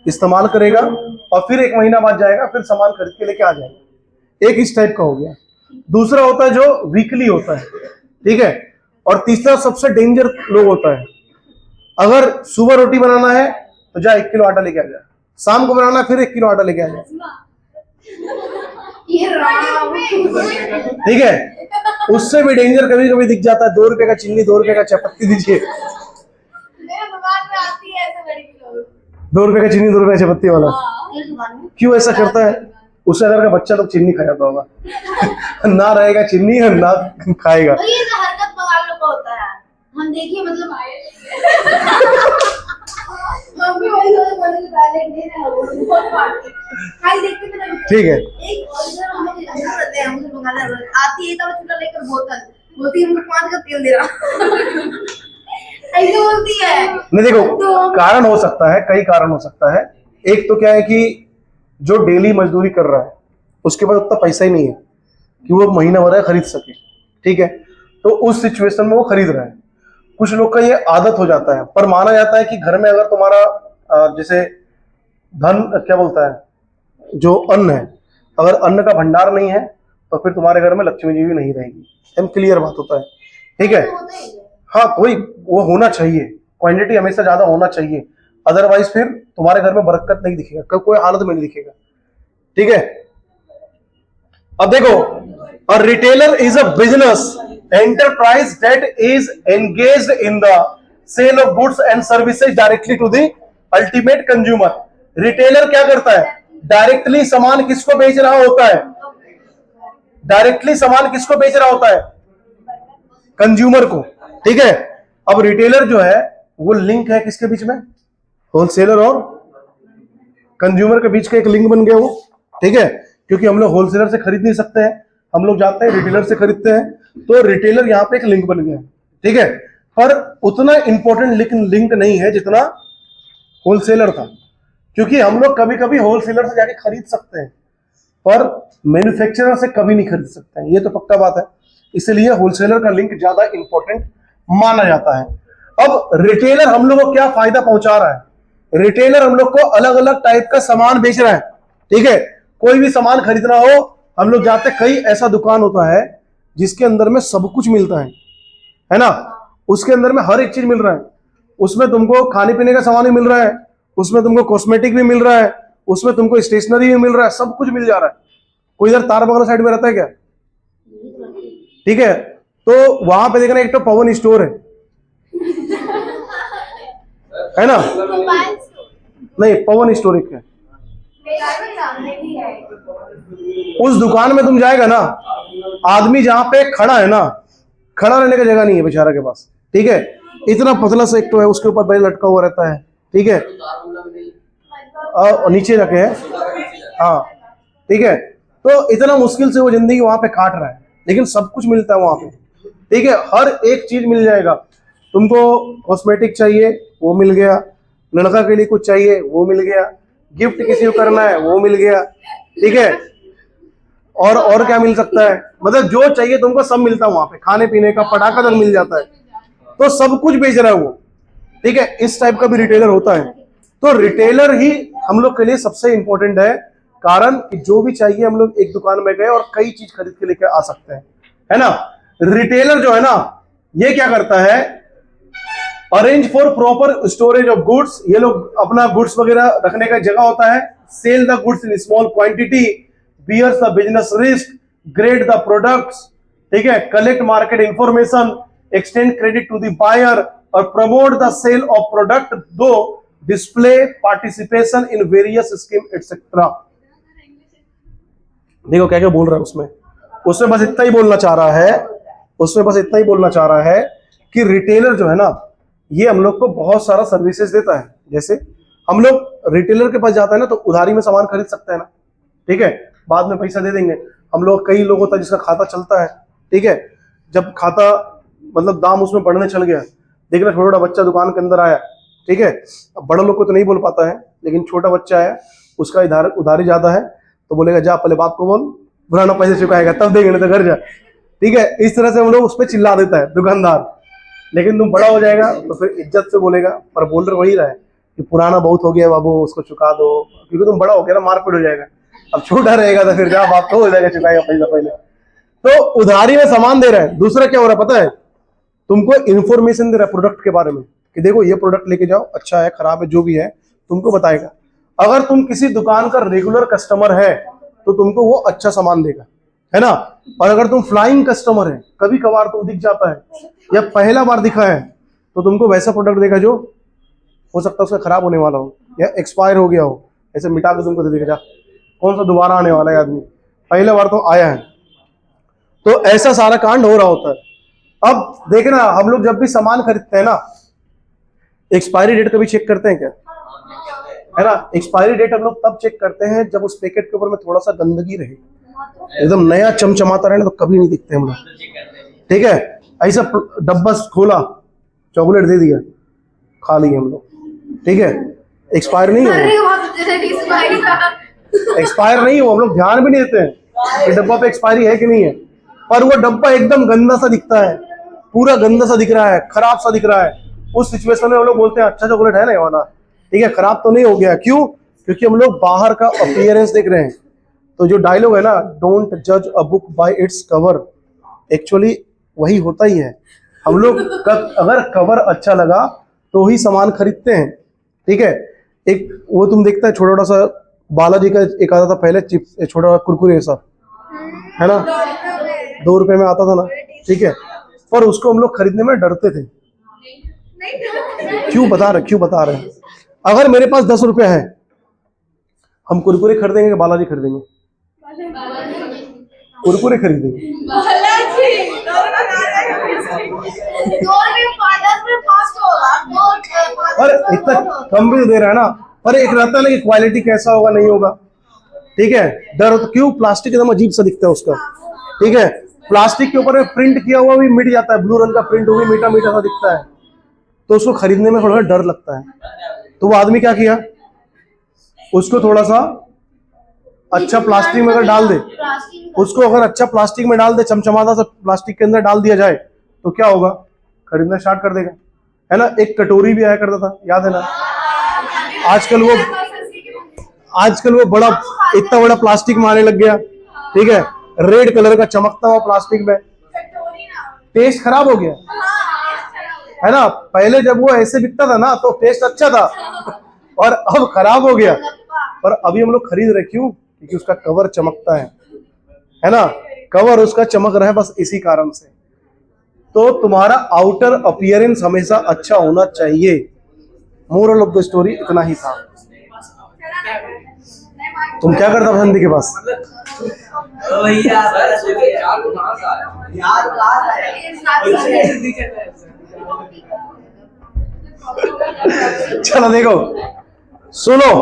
इस्तेमाल करेगा और फिर 1 महीना बाद जाएगा, फिर सामान खरीद के लेके आ जाएगा। एक इस टाइप का हो गया। दूसरा होता है जो वीकली होता है। ठीक है, और तीसरा सबसे डेंजर लोग होता है, अगर सुबह रोटी बनाना है तो जा 1 किलो आटा लेके आ जा, शाम को बनाना है फिर 1 किलो आटा लेके आ जा। ठीक है, उससे भी डेंजर कभी कभी दिख जाता है, 2 रुपए का चीनी, 2 रुपए का चायपत्ती दीजिए। 2 रुपए का चीनी, 2 रुपए का चायपत्ती वाला क्यों ऐसा करता है? उससे अगर का बच्चा तो चीनी खा जाता होगा। ना रहेगा चीनी और ना खाएगा। तो ये तो हरकत बंगाल लोग का होता है, हम देखिए मतलब हम भी वही बोले पहले दे ना बहुत पार्टी खाई देखते थे ना। ठीक है, एक और हम लोग रहते हैं, हम लोग बंगाल आती है तो छोटा लेकर बोतल बोलती है हमको 5 का तेल दे रहा। ऐसे बोलती है। नहीं देखो, कारण हो सकता है, कई कारण हो सकता है। एक तो क्या है कि जो डेली मजदूरी कर रहा है उसके पास उतना पैसा ही नहीं है कि वो महीना भर खरीद सके। ठीक है, तो उस सिचुएशन में वो खरीद रहा है। कुछ लोग का ये आदत हो जाता है, पर माना जाता है कि घर में अगर तुम्हारा जैसे धन क्या बोलता है, जो अन्न है, अगर अन्न का भंडार नहीं है तो फिर तुम्हारे घर में लक्ष्मी जी भी नहीं रहेगी। एकदम क्लियर बात होता है। ठीक है, हाँ, कोई वो होना चाहिए, क्वांटिटी हमेशा ज्यादा होना चाहिए, अदरवाइज फिर तुम्हारे घर में बरकत नहीं दिखेगा, कोई हालत में नहीं दिखेगा। ठीक है, अब देखो, a retailer is a business enterprise that is engaged in the sale of goods and services directly to the ultimate consumer। Retailer क्या करता है? डायरेक्टली सामान किसको बेच रहा होता है? डायरेक्टली सामान किसको बेच रहा होता है? कंज्यूमर को। ठीक है, अब रिटेलर जो है वो लिंक है किसके बीच में? होलसेलर और कंज्यूमर के बीच का एक लिंक बन गया वो। ठीक है, क्योंकि हम लोग होलसेलर से खरीद नहीं सकते हैं, हम लोग जाते हैं रिटेलर से खरीदते हैं, तो रिटेलर यहाँ पे एक लिंक बन गया। ठीक है, पर उतना इंपॉर्टेंट लिंक नहीं है जितना होलसेलर था, क्योंकि हम लोग कभी कभी होलसेलर से जाके खरीद सकते हैं पर मैन्युफैक्चरर से कभी नहीं खरीद सकते हैं, ये तो पक्का बात है। इसलिए होलसेलर का लिंक ज्यादा इंपॉर्टेंट माना जाता है। अब रिटेलर हम लोग को क्या फायदा पहुंचा रहा है? रिटेलर हम लोग को अलग अलग टाइप का सामान बेच रहा है। ठीक है, कोई भी सामान खरीदना हो, हम लोग जाते, कई ऐसा दुकान होता है जिसके अंदर में सब कुछ मिलता है ना? उसके अंदर में हर एक चीज मिल रहा है, उसमें तुमको खाने पीने का सामान भी मिल रहा है, उसमें तुमको कॉस्मेटिक भी मिल रहा है, उसमें तुमको स्टेशनरी भी मिल रहा है, सब कुछ मिल जा रहा है। कोई इधर तारबगल साइड में रहता है क्या? ठीक है, तो वहां पे देखना एक तो पवन स्टोर है ना? नहीं, पवन स्टोर एक है, उस दुकान में तुम जाएगा ना, आदमी जहां पे खड़ा है ना, खड़ा रहने का जगह नहीं है बेचारा के पास, ठीक है। इतना पतला सा एक तो है, उसके ऊपर बैल लटका हुआ रहता है, ठीक है, और नीचे रखे है, हाँ ठीक है। तो इतना मुश्किल से वो जिंदगी वहां पे काट रहा है, लेकिन सब कुछ मिलता है वहां पे, ठीक है। हर एक चीज मिल जाएगा। तुमको कॉस्मेटिक चाहिए वो मिल गया, लड़का के लिए कुछ चाहिए वो मिल गया, गिफ्ट किसी को करना है वो मिल गया, ठीक है। और क्या मिल सकता है, मतलब जो चाहिए तुमको सब मिलता है वहां पे, खाने पीने का पटाखा तक मिल जाता है। तो सब कुछ बेच रहा है वो, ठीक है। इस टाइप का भी रिटेलर होता है। तो रिटेलर ही हम लोग के लिए सबसे इंपॉर्टेंट है, कारण कि जो भी चाहिए हम लोग एक दुकान में गए और कई चीज खरीद के लेकर आ सकते हैं, है ना। रिटेलर जो है ना, ये क्या करता है, arrange for proper storage of goods, ये लोग अपना गुड्स वगैरह रखने का जगह होता है। Sell the goods in small quantity, bears the business risk, grade the products, ठीक है, collect market information, extend credit to the buyer और promote the sale of product, do display participation in various scheme etcetera. देखो क्या क्या बोल रहा है उसमें बस इतना ही बोलना चाह रहा है, उसमें बस इतना ही बोलना चाह रहा है कि रिटेलर जो है ना, ये हम लोग को बहुत सारा सर्विसेज देता है। जैसे हम लोग रिटेलर के पास जाता है ना, तो उधारी में सामान खरीद सकते हैं ना, ठीक है, बाद में पैसा दे देंगे। हम लोग कई लोग होता है जिसका खाता चलता है, ठीक है, जब खाता मतलब दाम उसमें बढ़ने चल गया, देखना छोटा बच्चा दुकान के अंदर आया, ठीक है, अब बड़े लोग को तो नहीं बोल पाता है, लेकिन छोटा बच्चा आया, उसका उधारी ज्यादा है, तो बोलेगा जा पहले बाप को बोल, पुराना पैसे चुकाएगा तब देंगे, नहीं तो घर जा, ठीक है। इस तरह से हम लोग उस पर चिल्ला देता है दुकानदार। लेकिन तुम बड़ा हो जाएगा तो फिर इज्जत से बोलेगा, पर बोल रहे वही रहा है कि पुराना बहुत हो गया बाबू, उसको चुका दो, क्योंकि तुम बड़ा हो गया ना, मारपीट हो जाएगा। अब छोटा रहेगा तो फिर जा बाप को हो जाएगा, चुकाएगा पैसा पहले। तो उधारी में सामान दे रहा है। दूसरा क्या हो रहा है पता है, तुमको इन्फॉर्मेशन दे रहा है प्रोडक्ट के बारे में, कि देखो ये प्रोडक्ट लेके जाओ, अच्छा है खराब है जो भी है तुमको बताएगा। अगर तुम किसी दुकान का रेगुलर कस्टमर है तो तुमको वो अच्छा सामान देगा, है ना। और अगर तुम फ्लाइंग कस्टमर है, कभी कभार तुम दिख जाता है या पहला बार दिखा है, तो तुमको वैसा प्रोडक्ट देगा जो हो सकता है उसका खराब होने वाला हो या एक्सपायर हो गया हो, ऐसे मिटा के तुमको दे देगा, जा कौन सा दोबारा आने वाला है आदमी, पहले बार तो आया है। तो ऐसा सारा कांड हो रहा होता है। अब देखना, हम लोग जब भी सामान खरीदते हैं ना, एक्सपायरी डेट कभी चेक करते हैं क्या, है ना। एक्सपायरी डेट हम लोग तब चेक करते हैं जब उस पैकेट के ऊपर में थोड़ा सा गंदगी रहे, एकदम नया चमचमाता रहे ना, तो कभी नहीं दिखते हम लोग, ठीक है। ऐसा डब्बा खोला, चॉकलेट दे दिया, खा लिए हम लोग, ठीक है, एक्सपायर नहीं हो, एक्सपायर नहीं हो, हम लोग ध्यान भी नहीं देते हैं कि डब्बा पे एक्सपायरी है कि नहीं है। पर वो डब्बा एकदम गंदा सा दिखता है, पूरा गंदा सा दिख रहा है, खराब सा दिख रहा है, उस सिचुएशन में हम लोग बोलते हैं अच्छा चॉकलेट है ना ये वाला, ठीक है, खराब तो नहीं हो गया। क्यों? क्योंकि हम लोग बाहर का अपीयरेंस देख रहे हैं। तो जो डायलॉग है ना, डोंट जज a book by its cover, actually वही होता ही है। हम लोग अगर कवर अच्छा लगा तो ही सामान खरीदते हैं, ठीक है। एक वो तुम देखता है छोटा सा बालाजी का एक आता था पहले चिप्स, छोटा कुरकुरे ऐसा, है ना, 2 रुपए में आता था ना, ठीक है, पर उसको हम लोग खरीदने में डरते थे। क्यों बता रहे हैं, अगर मेरे पास 10 रुपया है, हम कुरकुरे खरीदेंगे कि बालाजी खरीदेंगे? कुरकुरे खरीदेंगे। पर इतना कम भी दे रहा है ना, पर एक रहता है ना कि क्वालिटी कैसा होगा नहीं होगा, ठीक है, डर। तो क्यों? प्लास्टिक एकदम अजीब सा दिखता है उसका, ठीक है, प्लास्टिक के ऊपर में प्रिंट किया हुआ भी मिट जाता है, ब्लू रंग का प्रिंट, वो भी मीठा मीठा सा दिखता है, तो उसको खरीदने में थोड़ा डर लगता है। तो वो आदमी क्या किया, उसको थोड़ा सा अच्छा प्लास्टिक में अगर डाल दे, उसको अगर अच्छा प्लास्टिक में डाल दे, चमचमाता सा प्लास्टिक के अंदर डाल दिया जाए, तो क्या होगा, खरीदना स्टार्ट कर देगा, है ना। एक कटोरी भी आया करता था, याद है ना। आजकल वो बड़ा, इतना बड़ा प्लास्टिक में आने लग गया, ठीक है, रेड कलर का चमकता हुआ प्लास्टिक में, टेस्ट खराब हो गया, है ना। पहले जब वो ऐसे बिकता था ना तो टेस्ट अच्छा था, और अब खराब हो गया। पर अभी हम लोग खरीद रहे, क्यों? क्योंकि उसका कवर चमकता है ना, कवर उसका चमक रहा है, बस इसी कारण से। तो तुम्हारा आउटर अपीयरेंस हमेशा अच्छा होना चाहिए। मोरल ऑफ द स्टोरी इतना ही था। तुम क्या करता बसंती के पास? चलो देखो, सुनो,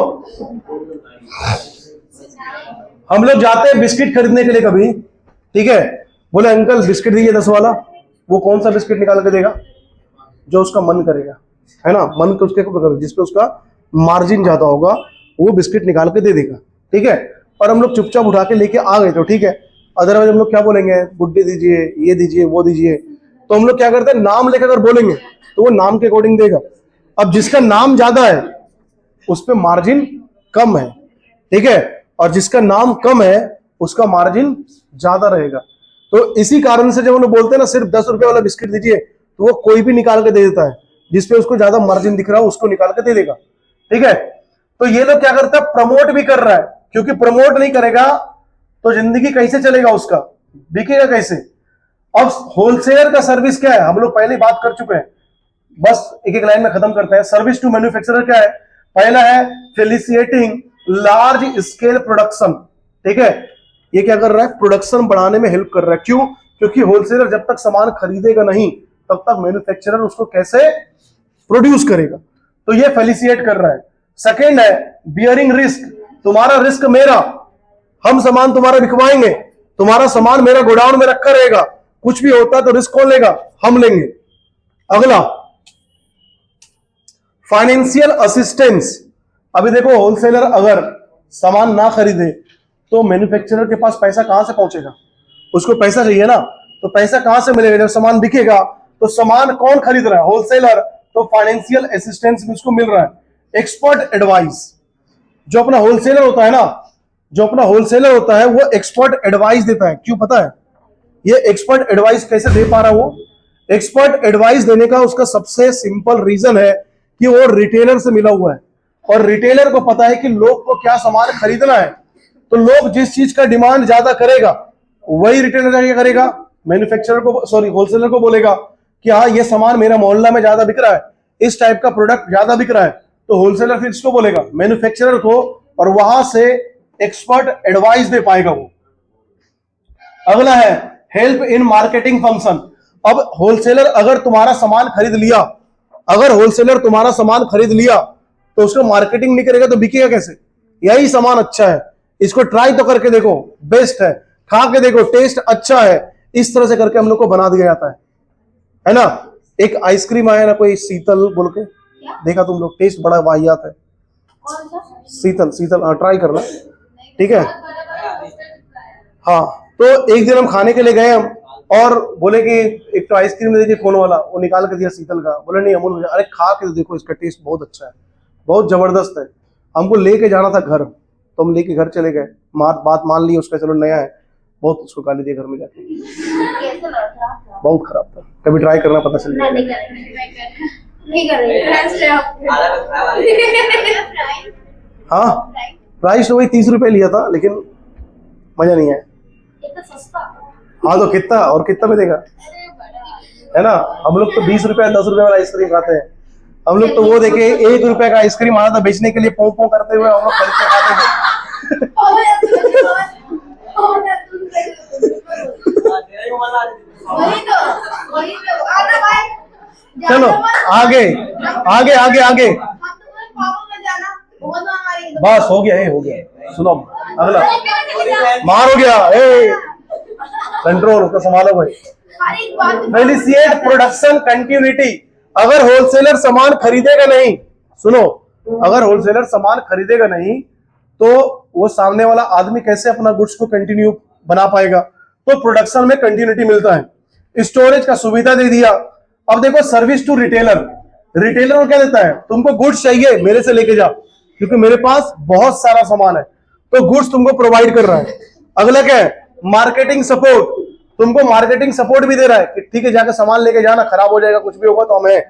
हम लोग जाते हैं बिस्किट खरीदने के लिए कभी, ठीक है, बोले अंकल बिस्किट दीजिए 10 वाला। वो कौन सा बिस्किट निकाल के देगा? जो उसका मन करेगा, है ना, मन को उसके जिसपे उसका मार्जिन ज्यादा होगा वो बिस्किट निकाल के दे देगा, ठीक है। और हम लोग चुपचाप उठा के लेके आ गए तो ठीक है, अदरवाइज हम लोग क्या बोलेंगे, गुड्डी दीजिए, ये दीजिए, वो दीजिए। तो हम लोग क्या करते हैं, नाम लेकर अगर बोलेंगे तो वो नाम के अकॉर्डिंग देगा। अब जिसका नाम ज्यादा है उस पर मार्जिन कम है, ठीक है, और जिसका नाम कम है उसका मार्जिन ज्यादा रहेगा। तो इसी कारण से जब हम लोग बोलते हैं ना सिर्फ 10 रुपए वाला बिस्किट दीजिए, तो वो कोई भी निकाल के दे देता है, जिसपे उसको ज्यादा मार्जिन दिख रहा है उसको निकाल के दे देगा, ठीक है। तो ये लोग क्या करता है, प्रमोट भी कर रहा है, क्योंकि प्रमोट नहीं करेगा तो जिंदगी कैसे चलेगा, उसका बिकेगा कैसे। अब होलसेलर का सर्विस क्या है, हम लोग पहले बात कर चुके हैं, बस एक एक लाइन में खत्म करते हैं। सर्विस टू मैन्युफैक्चरर क्या है? पहला है फैसिलिटेटिंग लार्ज स्केल प्रोडक्शन, ठीक है। ये क्या कर रहा है, प्रोडक्शन बढ़ाने में हेल्प कर रहा है। क्यों? क्योंकि होलसेलर जब तक सामान खरीदेगा नहीं तब तक मैन्युफैक्चरर उसको कैसे प्रोड्यूस करेगा, तो ये फैसिलिटेट कर रहा है। सेकेंड है बियरिंग रिस्क, तुम्हारा रिस्क मेरा, हम सामान तुम्हारा बिकवाएंगे, तुम्हारा सामान मेरा गोडाउन में रखा रहेगा, कुछ भी होता है तो रिस्क कौन लेगा, हम लेंगे। अगला फाइनेंशियल असिस्टेंस। अभी देखो होलसेलर अगर सामान ना खरीदे तो मैन्युफैक्चरर के पास पैसा कहां से पहुंचेगा, उसको पैसा चाहिए ना, तो पैसा कहां से मिलेगा, जब सामान बिकेगा तो सामान कौन खरीद रहा है, होलसेलर, तो फाइनेंशियल असिस्टेंस भी उसको मिल रहा है। एक्सपर्ट एडवाइस, जो अपना होलसेलर होता है ना, जो अपना होलसेलर होता है वो एक्सपर्ट एडवाइस देता है। क्यों पता है? ये एक्सपर्ट एडवाइस कैसे दे पा रहा है वो? एक्सपर्ट एडवाइस देने का उसका सबसे सिंपल रीजन है कि वो रिटेलर से मिला हुआ है, और रिटेलर को पता है कि लोग को क्या सामान खरीदना है, तो लोग जिस चीज का डिमांड ज्यादा करेगा वही रिटेलर क्या करेगा, मैन्युफैक्चरर को, सॉरी, होलसेलर को बोलेगा कि हाँ ये सामान मेरा मोहल्ला में ज्यादा बिक रहा है, इस टाइप का प्रोडक्ट ज्यादा बिक रहा है, तो होलसेलर फिर इसको बोलेगा मैन्युफैक्चरर को, और वहां से एक्सपर्ट एडवाइस दे पाएगा वो। अगला है हेल्प इन मार्केटिंग फंक्शन। अब होलसेलर अगर तुम्हारा सामान खरीद लिया, अगर होलसेलर तुम्हारा सामान खरीद लिया तो उसको मार्केटिंग नहीं करेगा तो बिकेगा कैसे? यही सामान अच्छा है, इसको ट्राई तो करके देखो, बेस्ट है, खा के देखो, टेस्ट अच्छा है, इस तरह से करके हम लोग को बना दिया जाता है ना। एक आइसक्रीम आया ना कोई शीतल बोल के, देखा तुम लोग, टेस्ट बड़ा वाहियात है, शीतल, शीतल, हाँ ट्राई करना, ठीक है। हाँ, तो एक दिन हम खाने के लिए गए हम, और बोले कि एक तो आइसक्रीम दे दीजिए कोन वाला, वो निकाल के दिया शीतल का, बोले नहीं अमूल, अरे खा के देखो इसका टेस्ट बहुत अच्छा है, बहुत जबरदस्त है। हमको लेके जाना था घर, तो हम लेके घर चले गए, बात मान ली उसका, चलो नया है, बहुत उसको गाली दिया घर में जाके, बहुत खराब था। कभी ट्राई करना, पता चल जाएगा। हाँ, प्राइस तो वही 30 रुपए लिया था, लेकिन मजा नहीं आया। हाँ, तो कितना और कितना में देगा, है ना। हम लोग तो 20 रुपए 10 रुपए वाला आइसक्रीम खाते हैं, हम लोग तो वो देखे 1 रुपए का आइसक्रीम आया था बेचने के लिए, पों पों करते हुए हम लोग खरीद के खाते थे। चलो आगे आगे आगे आगे, बस हो गया, हो गया। सुनो अगला, मार हो गया, कंट्रोल, उसका संभालो भाई। Facilitate production continuity. अगर होलसेलर सामान खरीदेगा नहीं, सुनो, अगर होलसेलर सामान खरीदेगा नहीं तो वो सामने वाला आदमी कैसे अपना गुड्स को कंटिन्यू बना पाएगा? तो प्रोडक्शन में कंटिन्यूटी मिलता है। स्टोरेज का सुविधा दे दिया। अब देखो सर्विस टू रिटेलर, रिटेलर को क्या देता है, तुमको गुड्स चाहिए मेरे से लेके जाओ, क्योंकि मेरे पास बहुत सारा सामान है, तो गुड्स तुमको प्रोवाइड कर रहा है। अगला क्या है, मार्केटिंग सपोर्ट, तुमको मार्केटिंग सपोर्ट भी दे रहा है कि ठीक है जाकर सामान लेके जाना, खराब हो जाएगा, कुछ भी होगा तो हमें,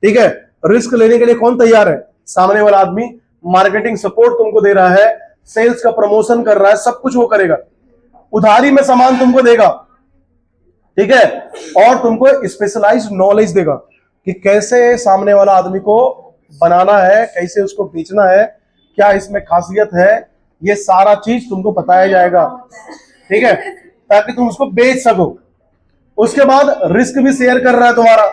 ठीक है। रिस्क लेने के लिए कौन तैयार है? सामने वाला आदमी। मार्केटिंग सपोर्ट तुमको दे रहा है, सेल्स का प्रमोशन कर रहा है, सब कुछ वो करेगा। उधारी में सामान तुमको देगा, ठीक है, और तुमको स्पेशलाइज्ड नॉलेज देगा कि कैसे सामने वाला आदमी को बनाना है, कैसे उसको बेचना है, क्या इसमें खासियत है, ये सारा चीज तुमको बताया जाएगा, ठीक है, ताकि तुम उसको बेच सको। उसके बाद रिस्क भी शेयर कर रहा है तुम्हारा।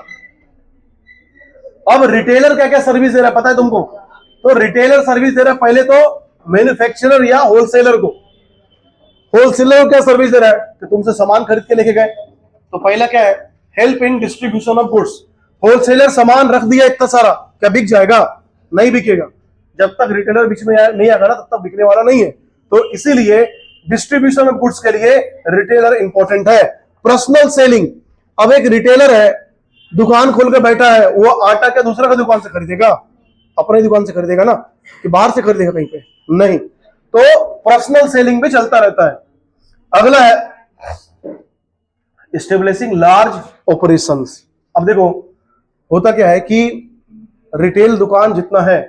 अब रिटेलर क्या क्या सर्विस दे रहा है पता है तुमको? तो रिटेलर सर्विस दे रहा है पहले तो मैन्युफैक्चरर या होलसेलर को। होलसेलर को क्या सर्विस दे रहा है कि तुमसे सामान खरीद के लेके गए, तो पहला क्या है, help in distribution of goods. Wholesaler सामान रख दिया इतना सारा, क्या बिक जाएगा? नहीं बिकेगा। जब तक रिटेलर बीच में नहीं आएगा ना तब तक बिकने वाला नहीं है। तो इसीलिए डिस्ट्रीब्यूशन ऑफ गुड्स के लिए रिटेलर इंपॉर्टेंट है। पर्सनल सेलिंग, अब एक रिटेलर है, दुकान खोल के बैठा है, वो आटा क्या दूसरा का दुकान से खरीदेगा? अपनी दुकान से खरीदेगा ना, कि बाहर से खरीदेगा कहीं पे? नहीं। तो पर्सनल सेलिंग भी चलता रहता है। अगला है एस्टेब्लिशिंग लार्ज ऑपरेशंस। अब देखो होता क्या है कि रिटेल दुकान जितना है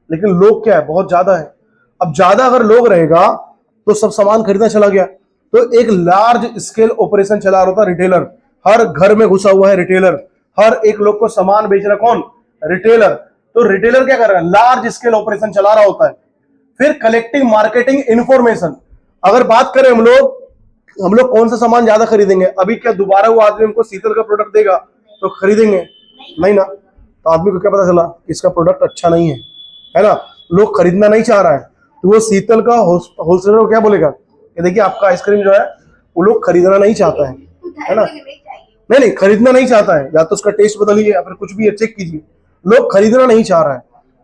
लेकिन लोग क्या है, बहुत ज्यादा है। अब ज्यादा अगर लोग रहेगा तो सब सामान खरीदना चला गया, तो एक लार्ज स्केल ऑपरेशन चला रहा होता रिटेलर। हर घर में घुसा हुआ है रिटेलर, हर एक लोग को सामान बेच रहा कौन? रिटेलर। तो रिटेलर क्या कर रहा है? लार्ज स्केल ऑपरेशन चला रहा होता है। फिर कलेक्टिंग मार्केटिंग इंफॉर्मेशन। अगर बात करें हम लोग कौन सा सामान ज्यादा खरीदेंगे? अभी क्या दोबारा वो आदमी हमको शीतल का प्रोडक्ट देगा तो खरीदेंगे नहीं ना? तो आदमी को क्या पता चला इसका प्रोडक्ट अच्छा नहीं है ना, लोग खरीदना नहीं चाह रहा है, तो वो शीतल का होलसेलर को क्या बोलेगा कि देखिए आपका आइसक्रीम जो है वो लोग खरीदना नहीं चाहता है ना? नहीं खरीदना नहीं चाहता है, या तो उसका टेस्ट बदलिए या फिर कुछ भी चेक कीजिए, लोग खरीदना नहीं चाह रहा है।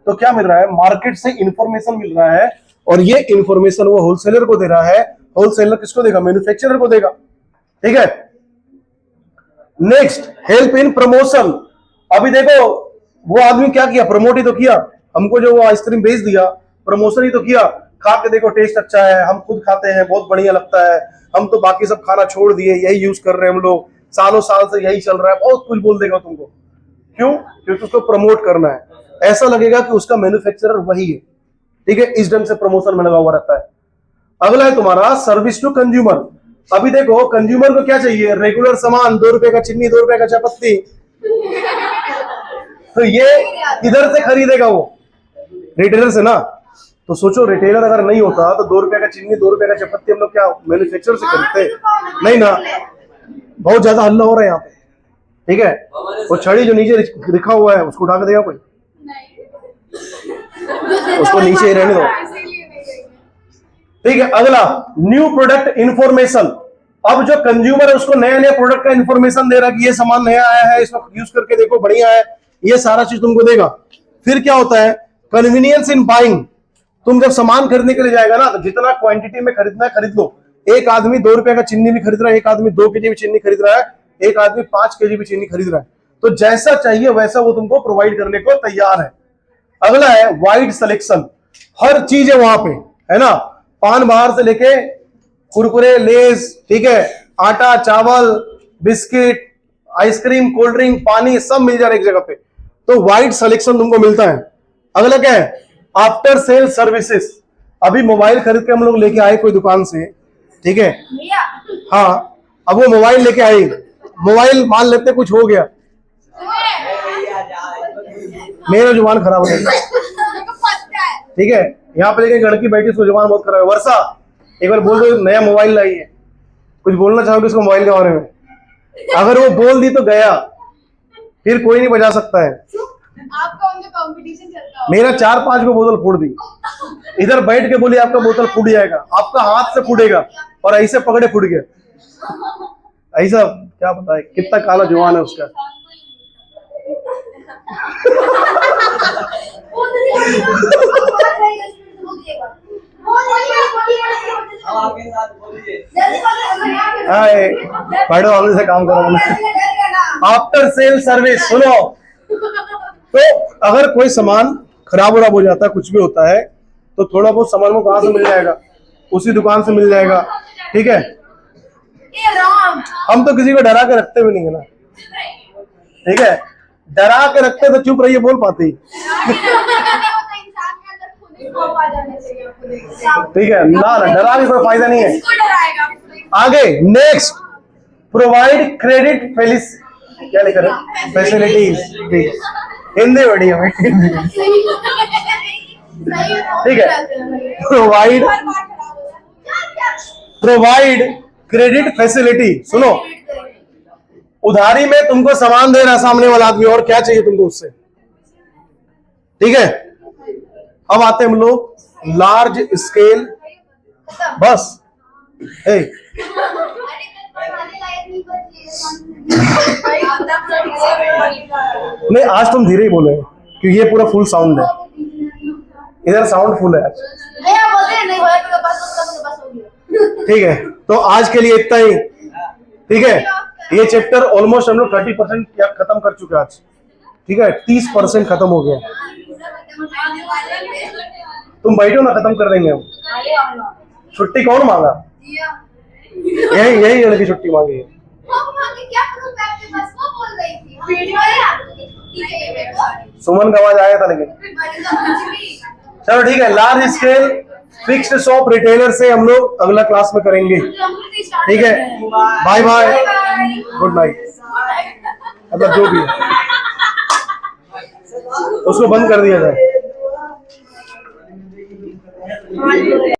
तो क्या मिल रहा है? मार्केट से इंफॉर्मेशन मिल रहा है, और ये इंफॉर्मेशन वो होलसेलर को दे रहा है। होलसेलर किसको देगा? मैन्युफैक्चरर को देगा, ठीक है। Next, help in promotion. अभी देखो वो आदमी क्या किया? प्रमोट ही तो किया हमको, जो वो आइसक्रीम बेच दिया, प्रमोशन ही तो किया। खा के देखो टेस्ट अच्छा है, हम खुद खाते हैं, बहुत बढ़िया लगता है, हम तो बाकी सब खाना छोड़ दिए, यही यूज कर रहे हैं हम लोग, सालों साल से यही चल रहा है, बहुत कुछ बोल देगा तुमको। क्यों? क्योंकि उसको प्रमोट करना है, ऐसा लगेगा कि उसका मैन्युफैक्चरर वही है, ठीक है, इस ढंग से प्रमोशन में लगा हुआ रहता है। अगला है तुम्हारा सर्विस टू कंज्यूमर। अभी देखो कंज्यूमर को क्या चाहिए? रेगुलर सामान, 2 रुपए का चीनी, 2 रुपए का चाय पत्ती, तो ये इधर से खरीदेगा वो रिटेलर से ना। तो सोचो रिटेलर अगर नहीं होता तो 2 रुपए का चीनी, 2 रुपए का चाय पत्ती हम लोग क्या मैन्युफैक्चरर से खरीदते? नहीं ना। बहुत ज्यादा हल्ला हो रहा है यहाँ पे, ठीक है। वो छड़ी जो नीचे लिखा हुआ है उसको उठा के देगा कोई? उसको नीचे ही रहने दो, ठीक है। अगला न्यू प्रोडक्ट इंफॉर्मेशन। अब जो कंज्यूमर है उसको नया नया प्रोडक्ट का इंफॉर्मेशन दे रहा है कि ये सामान नया आया है, इसको यूज करके देखो बढ़िया है, ये सारा चीज तुमको देगा। फिर क्या होता है? Convenience in buying. तुम जब सामान खरीदने के लिए जाएगा ना तो जितना क्वांटिटी में खरीदना है खरीद लो। एक आदमी 2 रुपए का चीनी भी खरीद रहा है, एक आदमी 2 केजी भी चीनी खरीद रहा है, एक आदमी 5 केजी भी चीनी खरीद रहा है। तो जैसा चाहिए वैसा वो तुमको प्रोवाइड करने को तैयार है। अगला है वाइड सिलेक्शन। हर चीज है वहां पे, है ना, पान बाहर से लेके कुरकुरे, लेस, ठीक है, आटा, चावल, बिस्किट, आइसक्रीम, कोल्ड ड्रिंक, पानी, सब मिल जा रहा है एक जगह पे। तो वाइड सिलेक्शन तुमको मिलता है। अगला क्या है? After sale services. अभी मोबाइल खरीद के हम लोग लेके आए कोई दुकान से, ठीक है, हाँ, अब वो मोबाइल लेके आई, मोबाइल मान लेते कुछ हो गया, मेरा जुबान खराब हो गया, ठीक है, यहाँ पे लेके लड़की बैठी उसको जुबान बहुत खराब है, वर्षा एक बार बोल दो नया मोबाइल लाई है, कुछ बोलना चाहोगे उसको मोबाइल के बारे में? अगर वो बोल दी तो गया, फिर कोई नहीं बजा सकता है। आपका उनका कंपटीशन चलता है। मेरा 4-5 को बोतल फोड़ दी, इधर बैठ के बोली आपका बोतल फूट जाएगा, आपका हाथ से फूटेगा, और ऐसे पकड़े फूट गया। ऐसा क्या पता है कितना काला जुबान है उसका। पढ़ो हमसे काम करो। आफ्टर सेल सर्विस सुनो, तो अगर कोई सामान खराब वराब हो जाता है, कुछ भी होता है, तो थोड़ा बहुत सामान को कहां से मिल जाएगा? उसी दुकान से मिल जाएगा, ठीक है। हम तो किसी को डरा के रखते भी नहीं है ना, ठीक है, डरा के रखते तो चुप रहिए, बोल पाती, ठीक है ना, डरा के कोई फायदा नहीं है। आगे नेक्स्ट, प्रोवाइड क्रेडिट क्या लिखा है? फैसिलिटीज, ठीक है, हिंदी बढ़िया में। ठीक है, प्रोवाइड क्रेडिट फैसिलिटी। सुनो, उधारी में तुमको सामान दे रहा सामने वाला आदमी, और क्या चाहिए तुमको उससे, ठीक है। अब आते हैं हम लोग लार्ज स्केल, बस ए, नहीं आज तुम धीरे ही बोले क्योंकि ये पूरा फुल साउंड है, इधर साउंड फुल है आज। ठीक है, तो आज के लिए इतना ही, ठीक है। ये चैप्टर ऑलमोस्ट हम लोग 30% या खत्म कर चुके हैं आज, ठीक है। 30% खत्म हो गया, तुम बैठो ना, खत्म कर देंगे हम। छुट्टी कौन मांगा? यही लड़की छुट्टी मांगी है। सुमन का आवाज आया था लेकिन, चलो ठीक है। Large scale fixed shop retailer से हम लोग अगला क्लास में करेंगे, ठीक है। बाय बाय, गुड नाइट, मतलब जो भी है उसको बंद कर दिया जाए।